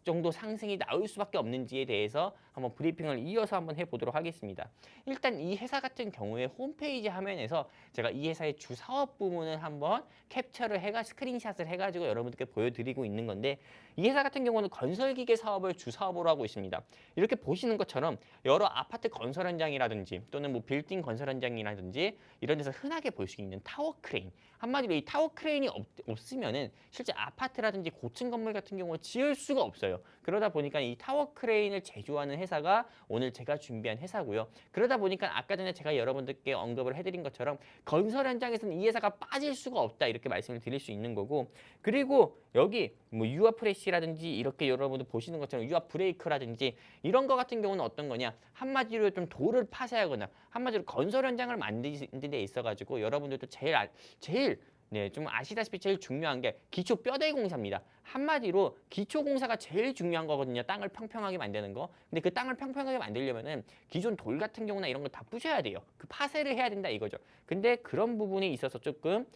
정도 상승이 나올 수밖에 없는지에 대해서 한번 브리핑을 이어서 한번 해보도록 하겠습니다. 일단 이 회사 같은 경우에 홈페이지 화면에서 제가 이 회사의 주 사업 부문을 한번 캡처를 스크린샷을 해가지고 여러분들께 보여드리고 있는 건데, 이 회사 같은 경우는 건설기계 사업을 주 사업으로 하고 있습니다. 이렇게 보시는 것처럼 여러 아파트 건설 현장이라든지 또는 뭐 빌딩 건설 현장이라든지 이런 데서 흔하게 볼 수 있는 타워 크레인, 한마디로 이 타워 크레인이 없으면은 실제 아파트라든지 고층 건물 같은 경우는 지을 수가 없어요. 그러다 보니까 이 타워 크레인을 제조하는 회사가 오늘 제가 준비한 회사고요. 그러다 보니까 아까 전에 제가 여러분들께 언급을 해드린 것처럼 건설 현장에서는 이 회사가 빠질 수가 없다, 이렇게 말씀을 드릴 수 있는 거고, 그리고 여기 뭐 유아 프레시라든지 이렇게 여러분들 보시는 것처럼 유아 브레이크라든지 이런 거 같은 경우는 어떤 거냐, 한마디로 좀 돌을 파쇄하거나 한마디로 건설 현장을 만드는 데 있어가지고 여러분들도 제일 좀 아시다시피 제일 중요한 게 기초 뼈대 공사입니다. 한마디로 기초 공사가 제일 중요한 거거든요. 땅을 평평하게 만드는 거. 근데 그 땅을 평평하게 만들려면은 기존 돌 같은 경우나 이런 거 다 부셔야 돼요. 그 파쇄를 해야 된다 이거죠. 근데 그런 부분에 있어서 조금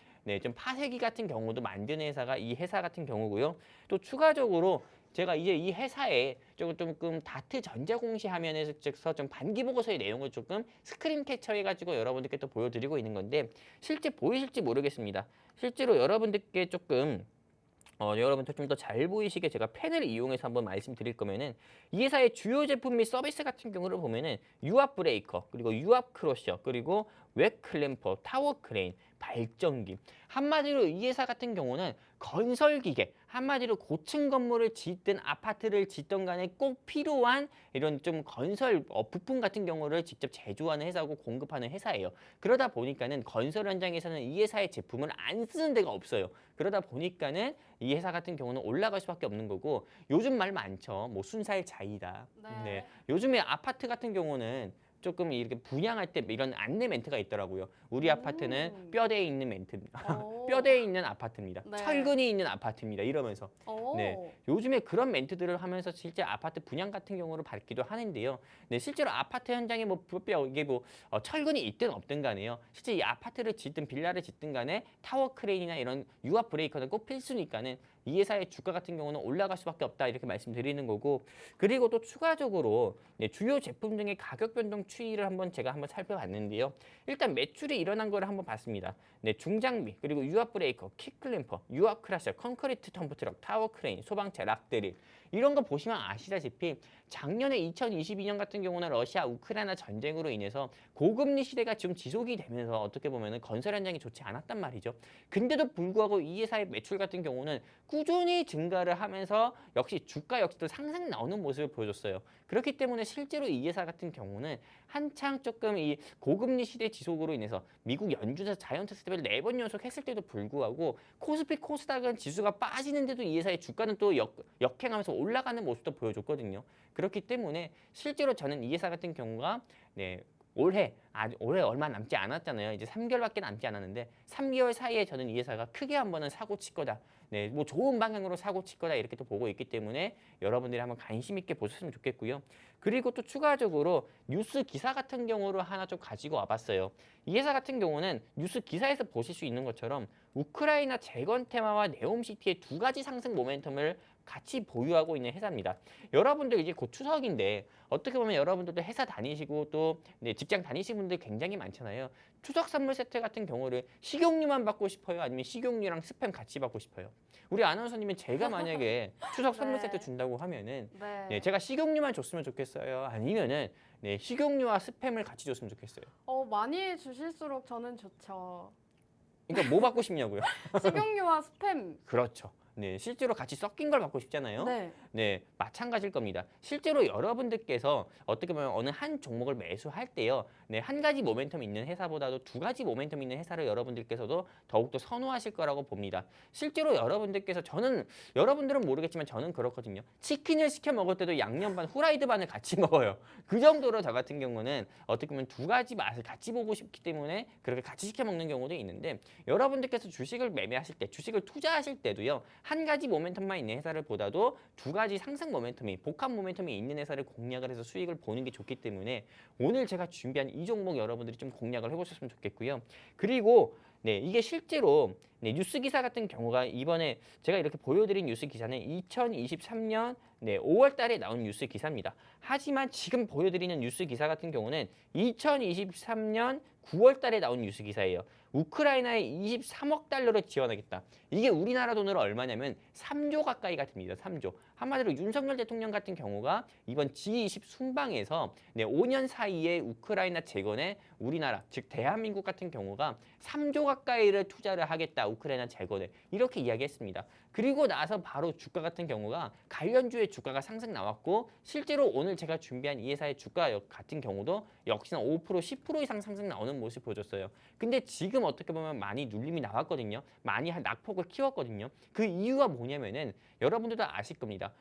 좀 파쇄기 같은 경우도 만드는 회사가 이 회사 같은 경우고요. 또 추가적으로 제가 이제 이 회사에 조금 다트 전자공시 화면에서 좀 반기 보고서의 내용을 조금 스크린 캡처해가지고 여러분들께 또 보여드리고 있는 건데, 실제 보이실지 모르겠습니다. 실제로 여러분들께 여러분들 좀 더 잘 보이시게 제가 펜을 이용해서 한번 말씀드릴 거면은, 이 회사의 주요 제품 및 서비스 같은 경우를 보면은 유압 브레이커, 그리고 유압 크러셔, 그리고 웹 클램퍼, 타워 크레인, 발전기. 한마디로 이 회사 같은 경우는 건설 기계, 한마디로 고층 건물을 짓든 아파트를 짓든 간에 꼭 필요한 이런 좀 건설 부품 같은 경우를 직접 제조하는 회사고 공급하는 회사예요. 그러다 보니까는 건설 현장에서는 이 회사의 제품을 안 쓰는 데가 없어요. 그러다 보니까는 이 회사 같은 경우는 올라갈 수밖에 없는 거고, 요즘 말 많죠. 뭐 순살 자이다. 요즘에 아파트 같은 경우는 조금 이렇게 분양할 때 이런 안내 멘트가 있더라고요. 우리 아파트는 뼈대에 있는 뼈대에 있는 아파트입니다. 철근이 있는 아파트입니다. 이러면서 요즘에 그런 멘트들을 하면서 실제 아파트 분양 같은 경우를 받기도 하는데요. 실제로 아파트 현장에 이게 철근이 있든 없든 간에요. 실제 이 아파트를 짓든 빌라를 짓든 간에 타워 크레인이나 이런 유압 브레이커는 꼭 필수니까는 이 회사의 주가 같은 경우는 올라갈 수밖에 없다, 이렇게 말씀드리는 거고, 그리고 또 추가적으로 주요 제품 등의 가격 변동 추이를 제가 한번 살펴봤는데요. 일단 매출이 일어난 거를 한번 봤습니다. 중장비, 그리고 유압 브레이커, 킥 클램퍼, 유압 크러셔, 콘크리트 덤프 트럭, 타워 크레인, 소방차, 락드릴, 이런 거 보시면 아시다시피 작년에 2022년 같은 경우는 러시아 우크라이나 전쟁으로 인해서 고금리 시대가 좀 지속이 되면서 어떻게 보면 건설 현장이 좋지 않았단 말이죠. 근데도 불구하고 이 회사의 매출 같은 경우는 꾸준히 증가를 하면서 역시 주가 역시도 상승 나오는 모습을 보여줬어요. 그렇기 때문에 실제로 이 회사 같은 경우는 한창 조금 이 고금리 시대 지속으로 인해서 미국 연준에서 자이언트 스텝을 4번 연속 했을 때도 불구하고 코스피 코스닥은 지수가 빠지는데도 이 회사의 주가는 또 역행하면서 올라가는 모습도 보여줬거든요. 그렇기 때문에 실제로 저는 이 회사 같은 경우가 올해 얼마 남지 않았잖아요. 이제 3개월밖에 남지 않았는데 3개월 사이에 저는 이 회사가 크게 한번은 사고 칠 거다. 뭐 좋은 방향으로 사고 칠 거다, 이렇게 또 보고 있기 때문에 여러분들이 한번 관심 있게 보셨으면 좋겠고요. 그리고 또 추가적으로 뉴스 기사 같은 경우를 하나 좀 가지고 와봤어요. 이 회사 같은 경우는 뉴스 기사에서 보실 수 있는 것처럼 우크라이나 재건 테마와 네옴시티의 두 가지 상승 모멘텀을 같이 보유하고 있는 회사입니다. 여러분들 이제 곧 추석인데 어떻게 보면 여러분들도 회사 다니시고 또 직장 다니시는 분들 굉장히 많잖아요. 추석 선물 세트 같은 경우를 식용유만 받고 싶어요? 아니면 식용유랑 스팸 같이 받고 싶어요? 우리 아나운서님은 제가 만약에 추석 선물 세트 준다고 하면은 제가 식용유만 줬으면 좋겠어요? 아니면은 식용유와 스팸을 같이 줬으면 좋겠어요? 많이 주실수록 저는 좋죠. 그러니까 뭐 받고 싶냐고요? 식용유와 스팸. 그렇죠. 네, 실제로 같이 섞인 걸 받고 싶잖아요. 네. 네, 마찬가지일 겁니다. 실제로 여러분들께서 어떻게 보면 어느 한 종목을 매수할 때요, 네, 한 가지 모멘텀 있는 회사보다도 두 가지 모멘텀 있는 회사를 여러분들께서도 더욱더 선호하실 거라고 봅니다. 실제로 여러분들께서 여러분들은 모르겠지만 저는 그렇거든요. 치킨을 시켜 먹을 때도 양념 반, 후라이드 반을 같이 먹어요. 그 정도로 저 같은 경우는 어떻게 보면 두 가지 맛을 같이 보고 싶기 때문에 그렇게 같이 시켜 먹는 경우도 있는데 여러분들께서 주식을 매매하실 때, 주식을 투자하실 때도요, 한 가지 모멘텀만 있는 회사를 보다도 두 가지 상승 모멘텀이, 복합 모멘텀이 있는 회사를 공략을 해서 수익을 보는 게 좋기 때문에 오늘 제가 준비한 이 종목 여러분들이 좀 공략을 해보셨으면 좋겠고요. 그리고 네, 이게 실제로 네, 뉴스 기사 같은 경우가 이번에 제가 이렇게 보여드린 뉴스 기사는 2023년 5월 달에 나온 뉴스 기사입니다. 하지만 지금 보여드리는 뉴스 기사 같은 경우는 2023년 9월 달에 나온 뉴스 기사예요. 우크라이나에 23억 달러를 지원하겠다. 이게 우리나라 돈으로 얼마냐면 3조 가까이가 됩니다. 3조. 한마디로 윤석열 대통령 같은 경우가 이번 G20 순방에서 5년 사이에 우크라이나 재건에 우리나라, 즉 대한민국 같은 경우가 3조 가까이를 투자를 하겠다. 우크라이나 재건에. 이렇게 이야기했습니다. 그리고 나서 바로 주가 같은 경우가 관련주의 주가가 상승 나왔고 실제로 오늘 제가 준비한 이 회사의 주가 같은 경우도 역시나 5%, 10% 이상 상승 나오는 모습 보여줬어요. 근데 지금 어떻게 보면 많이 눌림이 나왔거든요. 많이 한 낙폭을 키웠거든요. 그 이유가 뭐냐면은 여러분들도 아실 겁니다.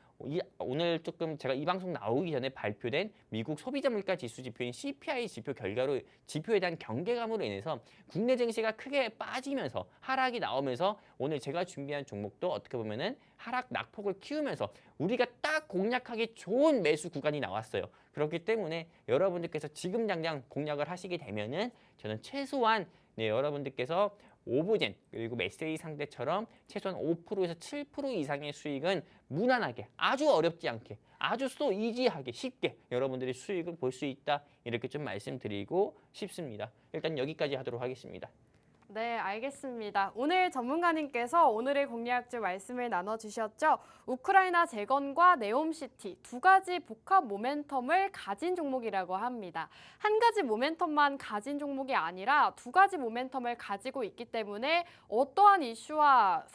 오늘 조금 제가 이 방송 나오기 전에 발표된 미국 소비자 물가 지수 지표인 CPI 지표 결과로 지표에 대한 경계감으로 인해서 국내 증시가 크게 빠지면서 하락이 나오면서 오늘 제가 준비한 종목도 어떻게 보면은 하락 낙폭을 키우면서 우리가 딱 공략하기 좋은 매수 구간이 나왔어요. 그렇기 때문에 여러분들께서 지금 당장 공략을 하시게 되면은 저는 최소한 여러분들께서 오브젠 그리고 메세이 상대처럼 최소한 5%에서 7% 이상의 수익은 무난하게 아주 어렵지 않게 아주 소 이지하게 쉽게 여러분들이 수익을 볼 수 있다 이렇게 좀 말씀드리고 싶습니다. 일단 여기까지 하도록 하겠습니다. 네, 알겠습니다. 오늘 전문가님께서 오늘의 공략주 말씀을 나눠주셨죠. 우크라이나 재건과 네옴시티 두 가지 복합 모멘텀을 가진 종목이라고 합니다. 한 가지 모멘텀만 가진 종목이 아니라 두 가지 모멘텀을 가지고 있기 때문에 어떠한 이슈와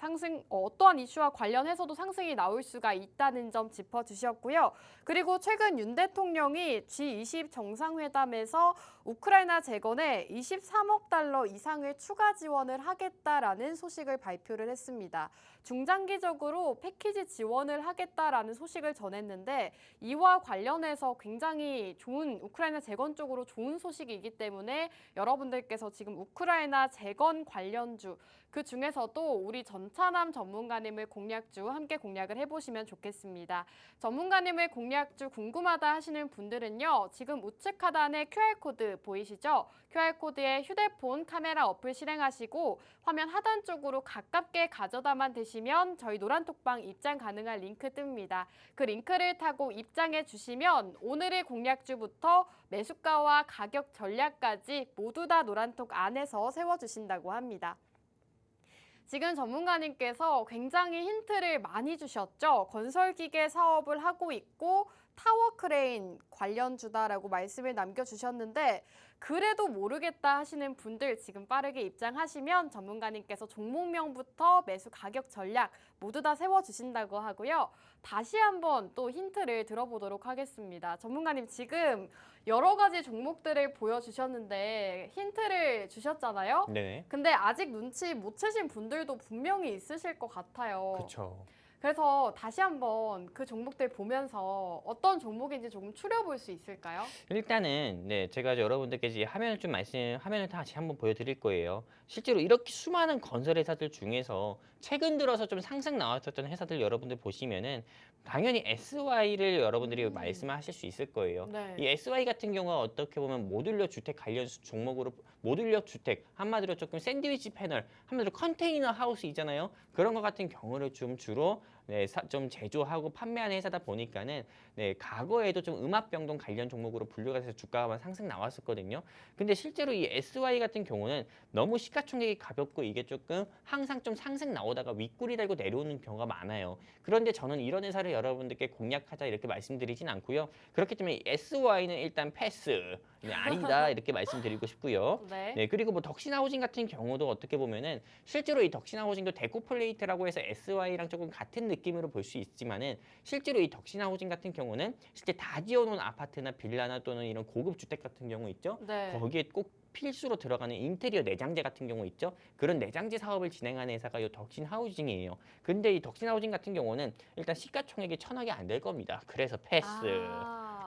관련해서도 상승이 나올 수가 있다는 점 짚어주셨고요. 그리고 최근 윤 대통령이 G20 정상회담에서 우크라이나 재건에 23억 달러 이상을 추가 지원을 하겠다라는 소식을 발표를 했습니다. 중장기적으로 패키지 지원을 하겠다라는 소식을 전했는데 이와 관련해서 굉장히 좋은 우크라이나 재건 쪽으로 좋은 소식이기 때문에 여러분들께서 지금 우크라이나 재건 관련주 그 중에서도 우리 전차남 전문가님을 공략주 함께 공략을 해보시면 좋겠습니다. 전문가님의 공략주 궁금하다 하시는 분들은요. 지금 우측 하단에 QR코드 보이시죠? QR코드에 휴대폰 카메라 어플 실행하시고 화면 하단 쪽으로 가깝게 가져다만 대시면 저희 노란톡방 입장 가능한 링크 뜹니다. 그 링크를 타고 입장해 주시면 오늘의 공략주부터 매수가와 가격 전략까지 모두 다 노란톡 안에서 세워주신다고 합니다. 지금 전문가님께서 굉장히 힌트를 많이 주셨죠. 건설기계 사업을 하고 있고 타워 크레인 관련주다라고 말씀을 남겨주셨는데 그래도 모르겠다 하시는 분들 지금 빠르게 입장하시면 전문가님께서 종목명부터 매수 가격 전략 모두 다 세워주신다고 하고요. 다시 한번 또 힌트를 들어보도록 하겠습니다. 전문가님 지금 여러 가지 종목들을 보여주셨는데 힌트를 주셨잖아요. 네. 근데 아직 눈치 못 채신 분들도 분명히 있으실 것 같아요. 그렇죠. 그래서 다시 한번 그 종목들 보면서 어떤 종목인지 조금 추려볼 수 있을까요? 일단은 제가 여러분들께 이제 화면을 다시 한번 보여드릴 거예요. 실제로 이렇게 수많은 건설 회사들 중에서 최근 들어서 좀 상승 나왔었던 회사들 여러분들 보시면은 당연히 SY를 여러분들이 말씀하실 수 있을 거예요. 네. 이 SY 같은 경우가 어떻게 보면 모듈러 주택 관련 종목으로 모듈러 주택 한마디로 조금 샌드위치 패널 한마디로 컨테이너 하우스 있잖아요. 그런 것 같은 경우를 좀 주로 네, 좀 제조하고 판매하는 회사다 보니까는 네, 과거에도 좀 음압병동 관련 종목으로 분류가 돼서 주가가 상승 나왔었거든요. 근데 실제로 이 SY 같은 경우는 너무 시가총액이 가볍고 이게 조금 항상 좀 상승 나오다가 윗골이 달고 내려오는 경우가 많아요. 그런데 저는 이런 회사를 여러분들께 공략하자 이렇게 말씀드리진 않고요. 그렇기 때문에 SY는 일단 패스, 네, 아니다 이렇게 말씀드리고 싶고요. 네. 네, 그리고 뭐 덕신하우징 같은 경우도 어떻게 보면은 실제로 이 덕신하우징도 데코플레이트라고 해서 SY랑 조금 같은 느낌으로 볼 수 있지만은 실제로 이 덕신하우징 같은 경우는 실제 다 지어놓은 아파트나 빌라나 또는 이런 고급 주택 같은 경우 있죠. 네. 거기에 꼭 필수로 들어가는 인테리어 내장재 같은 경우 있죠. 그런 내장재 사업을 진행하는 회사가 이 덕신하우징이에요. 근데 이 덕신하우징 같은 경우는 일단 시가총액이 1,000억이 안 될 겁니다. 그래서 패스.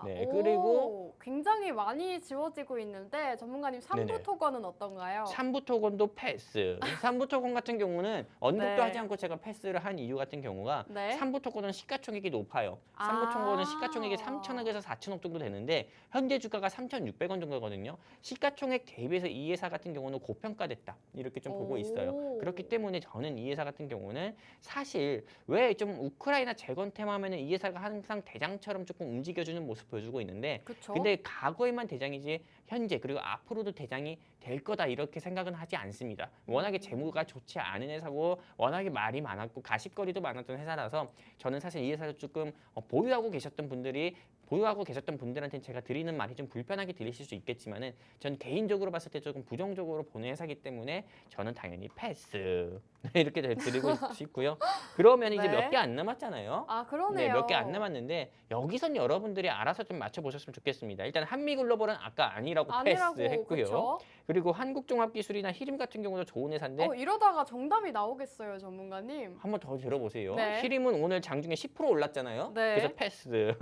네, 그리고 굉장히 많이 지워지고 있는데 전문가님 네네. 삼부토건은 어떤가요? 삼부토건도 패스. 삼부토건 같은 경우는 언급도 네. 하지 않고 제가 패스를 한 이유 같은 경우가 네. 삼부토건은 시가총액이 높아요. 아. 삼부토건은 시가총액이 3천억에서 4천억 정도 되는데 현재 주가가 3,600원 정도거든요. 시가총액 대비해서 이 회사 같은 경우는 고평가됐다. 이렇게 좀 보고 있어요. 오. 그렇기 때문에 저는 이 회사 같은 경우는 사실 왜 좀 우크라이나 재건 테마하면은 이 회사가 항상 대장처럼 조금 움직여주는 모습 보여주고 있는데 그쵸? 근데 과거에만 대장이지 현재 그리고 앞으로도 대장이 될 거다 이렇게 생각은 하지 않습니다. 워낙에 재무가 좋지 않은 회사고 워낙에 말이 많았고 가십거리도 많았던 회사라서 저는 사실 이 회사를 조금 보유하고 계셨던 분들한테는 제가 드리는 말이 좀 불편하게 들리실 수 있겠지만은 전 개인적으로 봤을 때 조금 부정적으로 보는 회사이기 때문에 저는 당연히 패스 이렇게 드리고 싶고요. 그러면 이제 네. 몇 개 안 남았잖아요. 아, 그러네요. 네, 몇 개 안 남았는데 여기선 여러분들이 알아서 좀 맞춰보셨으면 좋겠습니다. 일단 한미글로벌은 아까 아니라고 패스했고요. 그쵸? 그리고 한국종합기술이나 히림 같은 경우도 좋은 회사인데 이러다가 정답이 나오겠어요, 전문가님. 한번 더 들어보세요. 네. 히림은 오늘 장중에 10% 올랐잖아요. 네. 그래서 패스.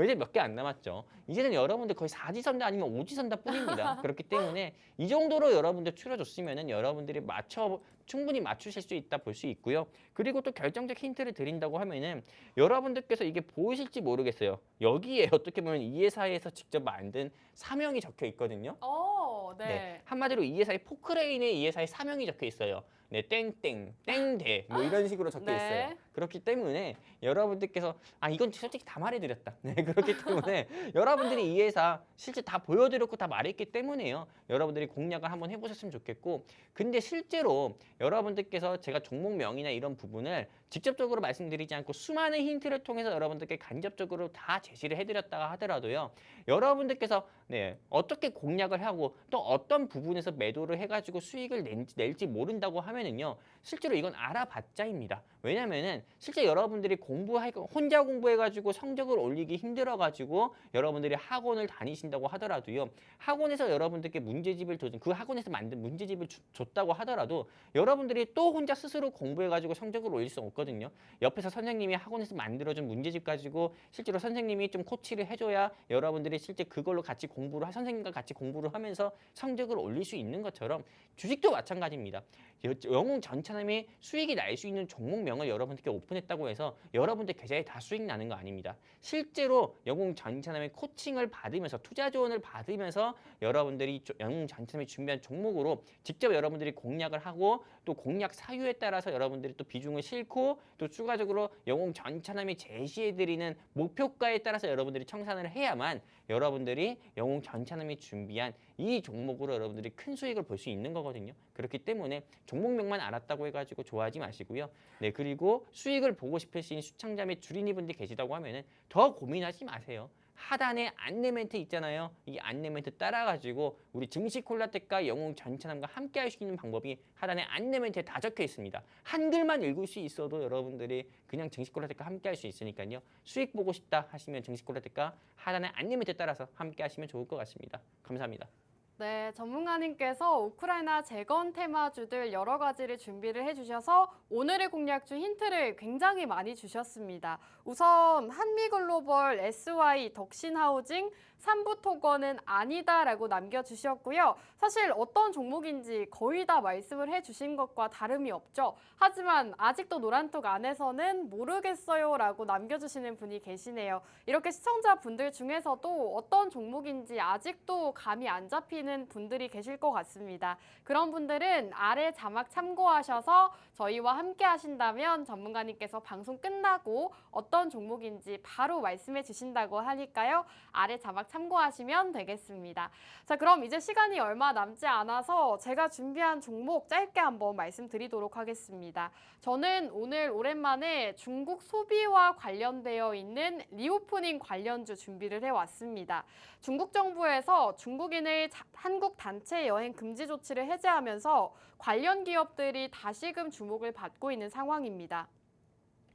이제 몇 개 안 남았죠. 이제는 여러분들 거의 4지선다 아니면 5지선다 뿐입니다. 그렇기 때문에 이 정도로 여러분들 추려줬으면은 여러분들이 충분히 맞추실 수 있다 볼 수 있고요. 그리고 또 결정적 힌트를 드린다고 하면은 여러분들께서 이게 보이실지 모르겠어요. 여기에 어떻게 보면 이 회사에서 직접 만든 사명이 적혀 있거든요. 네. 네, 한마디로 이 회사의 포크레인에 이 회사의 사명이 적혀 있어요. 네, 땡땡, 땡대 뭐 이런 식으로 적혀 네. 있어요. 그렇기 때문에 여러분들께서 이건 솔직히 다 말해드렸다. 네, 그렇기 때문에 여러분들이 이 회사 실제 다 보여드렸고 다 말했기 때문에요. 여러분들이 공략을 한번 해보셨으면 좋겠고 근데 실제로 여러분들께서 제가 종목명이나 이런 부분을 직접적으로 말씀드리지 않고 수많은 힌트를 통해서 여러분들께 간접적으로 다 제시를 해드렸다가 하더라도요. 여러분들께서 네, 어떻게 공략을 하고 또 어떤 부분에서 매도를 해가지고 수익을 낼지 모른다고 하면은요. 실제로 이건 알아봤자입니다. 왜냐면은 실제 여러분들이 혼자 공부해가지고 성적을 올리기 힘들어가지고 여러분들이 학원을 다니신다고 하더라도요. 학원에서 여러분들께 그 학원에서 만든 문제집을 줬다고 하더라도 여러분들이 또 혼자 스스로 공부해가지고 성적을 올릴 수 없거든요. 옆에서 선생님이 학원에서 만들어준 문제집 가지고 실제로 선생님이 좀 코치를 해줘야 여러분들이 실제 그걸로 같이 선생님과 같이 공부를 하면서 성적을 올릴 수 있는 것처럼 주식도 마찬가지입니다. 영웅 전차남이 수익이 날 수 있는 종목명을 여러분들께 오픈했다고 해서 여러분들 계좌에 다 수익 나는 거 아닙니다. 실제로 영웅 전차남의 코칭을 받으면서 투자 조언을 받으면서 여러분들이 영웅 전차남이 준비한 종목으로 직접 여러분들이 공략을 하고 또 공략 사유에 따라서 여러분들이 또 비중을 싣고 또 추가적으로 영웅 전차남이 제시해드리는 목표가에 따라서 여러분들이 청산을 해야만 여러분들이 영웅 전차남이 준비한 이 종목으로 여러분들이 큰 수익을 볼 수 있는 거거든요. 그렇기 때문에 종목명만 알았다고 해가지고 좋아하지 마시고요. 네, 그리고 수익을 보고 싶으신 시청자 및 주린이 분들이 계시다고 하면은 더 고민하지 마세요. 하단에 안내 멘트 있잖아요. 이 안내 멘트 따라가지고 우리 증시콜라텍과 영웅 전차남과 함께 할 수 있는 방법이 하단에 안내 멘트에 다 적혀 있습니다. 한글만 읽을 수 있어도 여러분들이 그냥 증시콜라텍과 함께 할 수 있으니까요. 수익 보고 싶다 하시면 증시콜라텍과 하단에 안내 멘트 따라서 함께 하시면 좋을 것 같습니다. 감사합니다. 네, 전문가님께서 우크라이나 재건 테마주들 여러 가지를 준비를 해주셔서 오늘의 공략주 힌트를 굉장히 많이 주셨습니다. 우선 한미글로벌, SY, 덕신하우징, 삼부토건은 아니다라고 남겨주셨고요. 사실 어떤 종목인지 거의 다 말씀을 해주신 것과 다름이 없죠. 하지만 아직도 노란톡 안에서는 모르겠어요라고 남겨주시는 분이 계시네요. 이렇게 시청자분들 중에서도 어떤 종목인지 아직도 감이 안 잡히는 분들이 계실 것 같습니다. 그런 분들은 아래 자막 참고하셔서 저희와 함께 하신다면 전문가님께서 방송 끝나고 어떤 종목인지 바로 말씀해 주신다고 하니까요. 아래 자막 참고하시면 되겠습니다. 자, 그럼 이제 시간이 얼마 남지 않아서 제가 준비한 종목 짧게 한번 말씀드리도록 하겠습니다. 저는 오늘 오랜만에 중국 소비와 관련되어 있는 리오프닝 관련주 준비를 해왔습니다. 중국 정부에서 중국인의 한국 단체 여행 금지 조치를 해제하면서 관련 기업들이 다시금 주목을 받고 있는 상황입니다.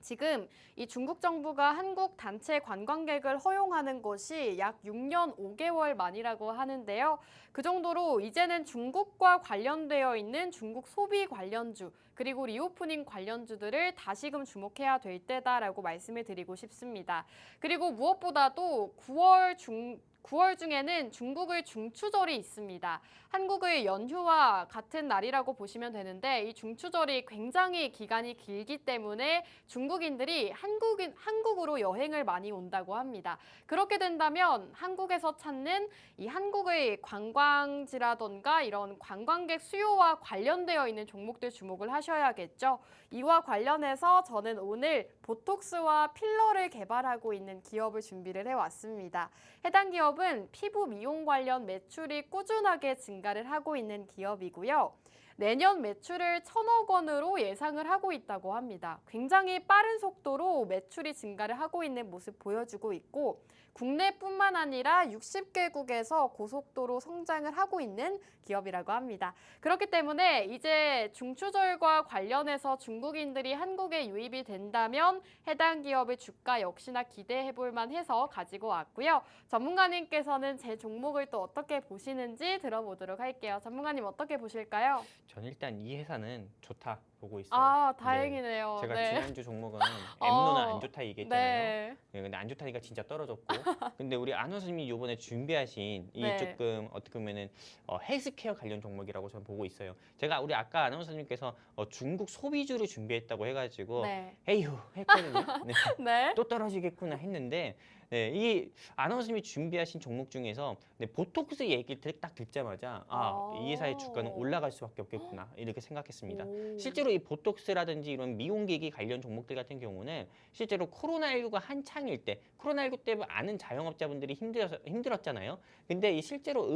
지금 이 중국 정부가 한국 단체 관광객을 허용하는 것이 약 6년 5개월 만이라고 하는데요. 그 정도로 이제는 중국과 관련되어 있는 중국 소비 관련주 그리고 리오프닝 관련주들을 다시금 주목해야 될 때다라고 말씀을 드리고 싶습니다. 그리고 무엇보다도 9월 중에는 중국의 중추절이 있습니다. 한국의 연휴와 같은 날이라고 보시면 되는데 이 중추절이 굉장히 기간이 길기 때문에 중국인들이 한국으로 여행을 많이 온다고 합니다. 그렇게 된다면 한국에서 찾는 이 한국의 관광지라던가 이런 관광객 수요와 관련되어 있는 종목들 주목을 하셔야겠죠. 이와 관련해서 저는 오늘 보톡스와 필러를 개발하고 있는 기업을 준비를 해왔습니다. 해당 기업은 피부 미용 관련 매출이 꾸준하게 증가를 하고 있는 기업이고요. 내년 매출을 1,000억 원으로 예상을 하고 있다고 합니다. 굉장히 빠른 속도로 매출이 증가를 하고 있는 모습 보여주고 있고 국내뿐만 아니라 60개국에서 고속도로 성장을 하고 있는 기업이라고 합니다. 그렇기 때문에 이제 중추절과 관련해서 중국인들이 한국에 유입이 된다면 해당 기업의 주가 역시나 기대해 볼 만해서 가지고 왔고요. 전문가님께서는 제 종목을 또 어떻게 보시는지 들어보도록 할게요. 전문가님 어떻게 보실까요? 전 일단 이 회사는 좋다 보고 있어요. 아, 다행이네요. 제가 네. 지난주 종목은 엠노는 안 좋다 얘기했잖아요. 네. 네, 근데 안 좋다니까 진짜 떨어졌고. 근데 우리 안 선생님이 이번에 준비하신 이 네. 조금 어떻게 보면은 헬스케어 관련 종목이라고 저는 보고 있어요. 제가 우리 아까 안 선생님께서 중국 소비주를 준비했다고 해가지고 네. 에휴 했거든요. 네. 네. 또 떨어지겠구나 했는데 네, 이 아나운서님이 준비하신 종목 중에서 네, 보톡스 얘기를 딱 듣자마자 이 회사의 주가는 올라갈 수밖에 없겠구나 이렇게 생각했습니다. 오. 실제로 이 보톡스라든지 이런 미용기기 관련 종목들 같은 경우는 실제로 코로나19가 한창일 때 코로나19 때 아는 자영업자분들이 힘들었잖아요. 근데 이 실제로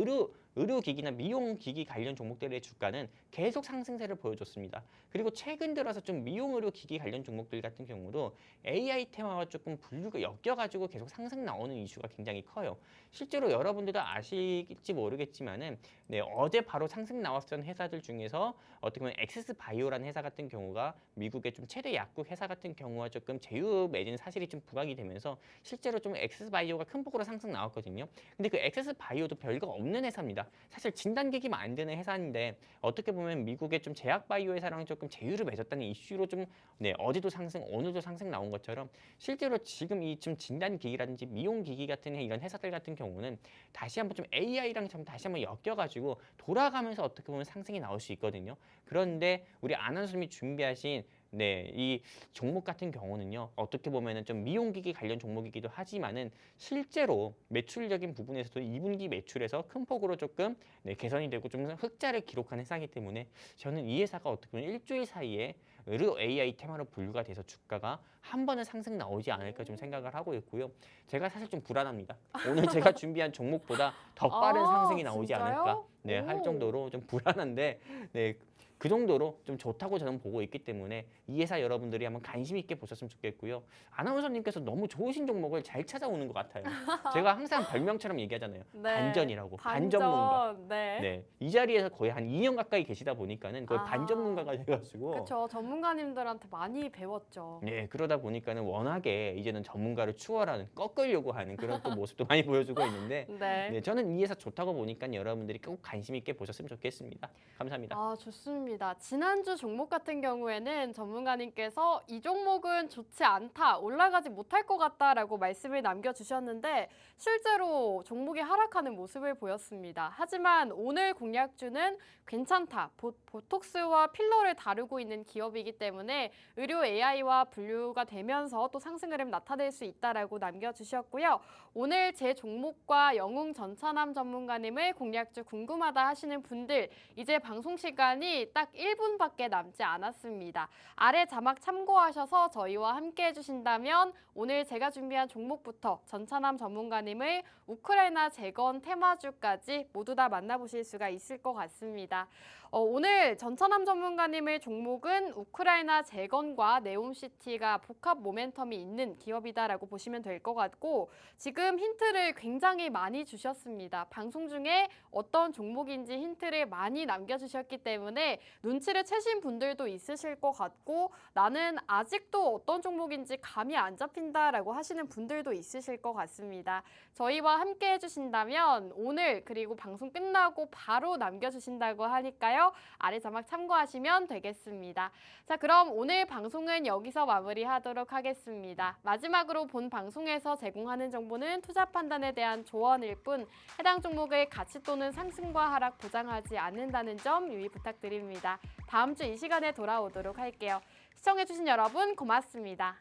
의료기기나 미용기기 관련 종목들의 주가는 계속 상승세를 보여줬습니다. 그리고 최근 들어서 좀 미용 의료기기 관련 종목들 같은 경우도 AI 테마와 조금 분류가 엮여가지고 계속 상승 나오는 이슈가 굉장히 커요. 실제로 여러분들도 아실지 모르겠지만은 네, 어제 바로 상승 나왔던 회사들 중에서 어떻게 보면 엑세스 바이오라는 회사 같은 경우가 미국의 좀 최대 약국 회사 같은 경우와 조금 제휴 맺은 사실이 좀 부각이 되면서 실제로 좀 엑세스 바이오가 큰 폭으로 상승 나왔거든요. 근데 그 엑세스 바이오도 별거 없는 회사입니다. 사실 진단기기 만드는 회사인데 어떻게 보면 미국의 좀 제약 바이오 회사랑 조금 제휴를 맺었다는 이슈로 좀 네, 어제도 상승, 오늘도 상승 나온 것처럼 실제로 지금 이 좀 진단기기라든지 미용기기 같은 이런 회사들 같은 경우는 다시 한번 좀 AI랑 좀 다시 한번 엮여가지고 돌아가면서 어떻게 보면 상승이 나올 수 있거든요. 그런데 우리 안한수님이 준비하신 네, 이 종목 같은 경우는요. 어떻게 보면은 좀 미용기기 관련 종목이기도 하지만은 실제로 매출적인 부분에서도 2분기 매출에서 큰 폭으로 조금 네, 개선이 되고 좀 흑자를 기록한 회사이기 때문에 저는 이 회사가 어떻게 보면 일주일 사이에 의료 AI 테마로 분류가 돼서 주가가 한 번은 상승 나오지 않을까 좀 생각을 하고 있고요. 제가 사실 좀 불안합니다. 오늘 제가 준비한 종목보다 더 빠른 상승이 나오지 진짜요? 않을까 네, 할 오. 정도로 좀 불안한데 네, 그 정도로 좀 좋다고 저는 보고 있기 때문에 이 회사 여러분들이 한번 관심 있게 보셨으면 좋겠고요. 아나운서님께서 너무 좋으신 종목을 잘 찾아오는 것 같아요. 제가 항상 별명처럼 얘기하잖아요. 네. 반전이라고. 반전. 반전문가. 네. 네, 이 자리에서 거의 한 2년 가까이 계시다 보니까는 거의 아. 반전문가가 돼가지고 그렇죠. 전문가님들한테 많이 배웠죠. 네, 그러다 보니까는 워낙에 이제는 전문가를 추월하는 꺾으려고 하는 그런 또 모습도 많이 보여주고 있는데 네. 네, 저는 이 회사 좋다고 보니까 여러분들이 꼭 관심 있게 보셨으면 좋겠습니다. 감사합니다. 아, 좋습니다. 맞습니다. 지난주 종목 같은 경우에는 전문가님께서 이 종목은 좋지 않다, 올라가지 못할 것 같다라고 말씀을 남겨주셨는데 실제로 종목이 하락하는 모습을 보였습니다. 하지만 오늘 공략주는 괜찮다, 보톡스와 필러를 다루고 있는 기업이기 때문에 의료 AI와 분류가 되면서 또 상승 흐름 나타낼 수 있다라고 남겨주셨고요. 오늘 제 종목과 영웅 전차남 전문가님의 공략주 궁금하다 하시는 분들 이제 방송 시간이 딱 1분밖에 남지 않았습니다. 아래 자막 참고하셔서 저희와 함께 해주신다면 오늘 제가 준비한 종목부터 전차남 전문가님의 우크라이나 재건 테마주까지 모두 다 만나보실 수가 있을 것 같습니다. 오늘 전차남 전문가님의 종목은 우크라이나 재건과 네옴시티가 복합 모멘텀이 있는 기업이다라고 보시면 될 것 같고 지금 힌트를 굉장히 많이 주셨습니다. 방송 중에 어떤 종목인지 힌트를 많이 남겨주셨기 때문에 눈치를 채신 분들도 있으실 것 같고 나는 아직도 어떤 종목인지 감이 안 잡힌다라고 하시는 분들도 있으실 것 같습니다. 저희와 함께 해주신다면 오늘 그리고 방송 끝나고 바로 남겨주신다고 하니까요. 아래 자막 참고하시면 되겠습니다. 자, 그럼 오늘 방송은 여기서 마무리하도록 하겠습니다. 마지막으로 본 방송에서 제공하는 정보는 투자 판단에 대한 조언일 뿐 해당 종목의 가치 또는 상승과 하락 보장하지 않는다는 점 유의 부탁드립니다. 다음 주 이 시간에 돌아오도록 할게요. 시청해주신 여러분 고맙습니다.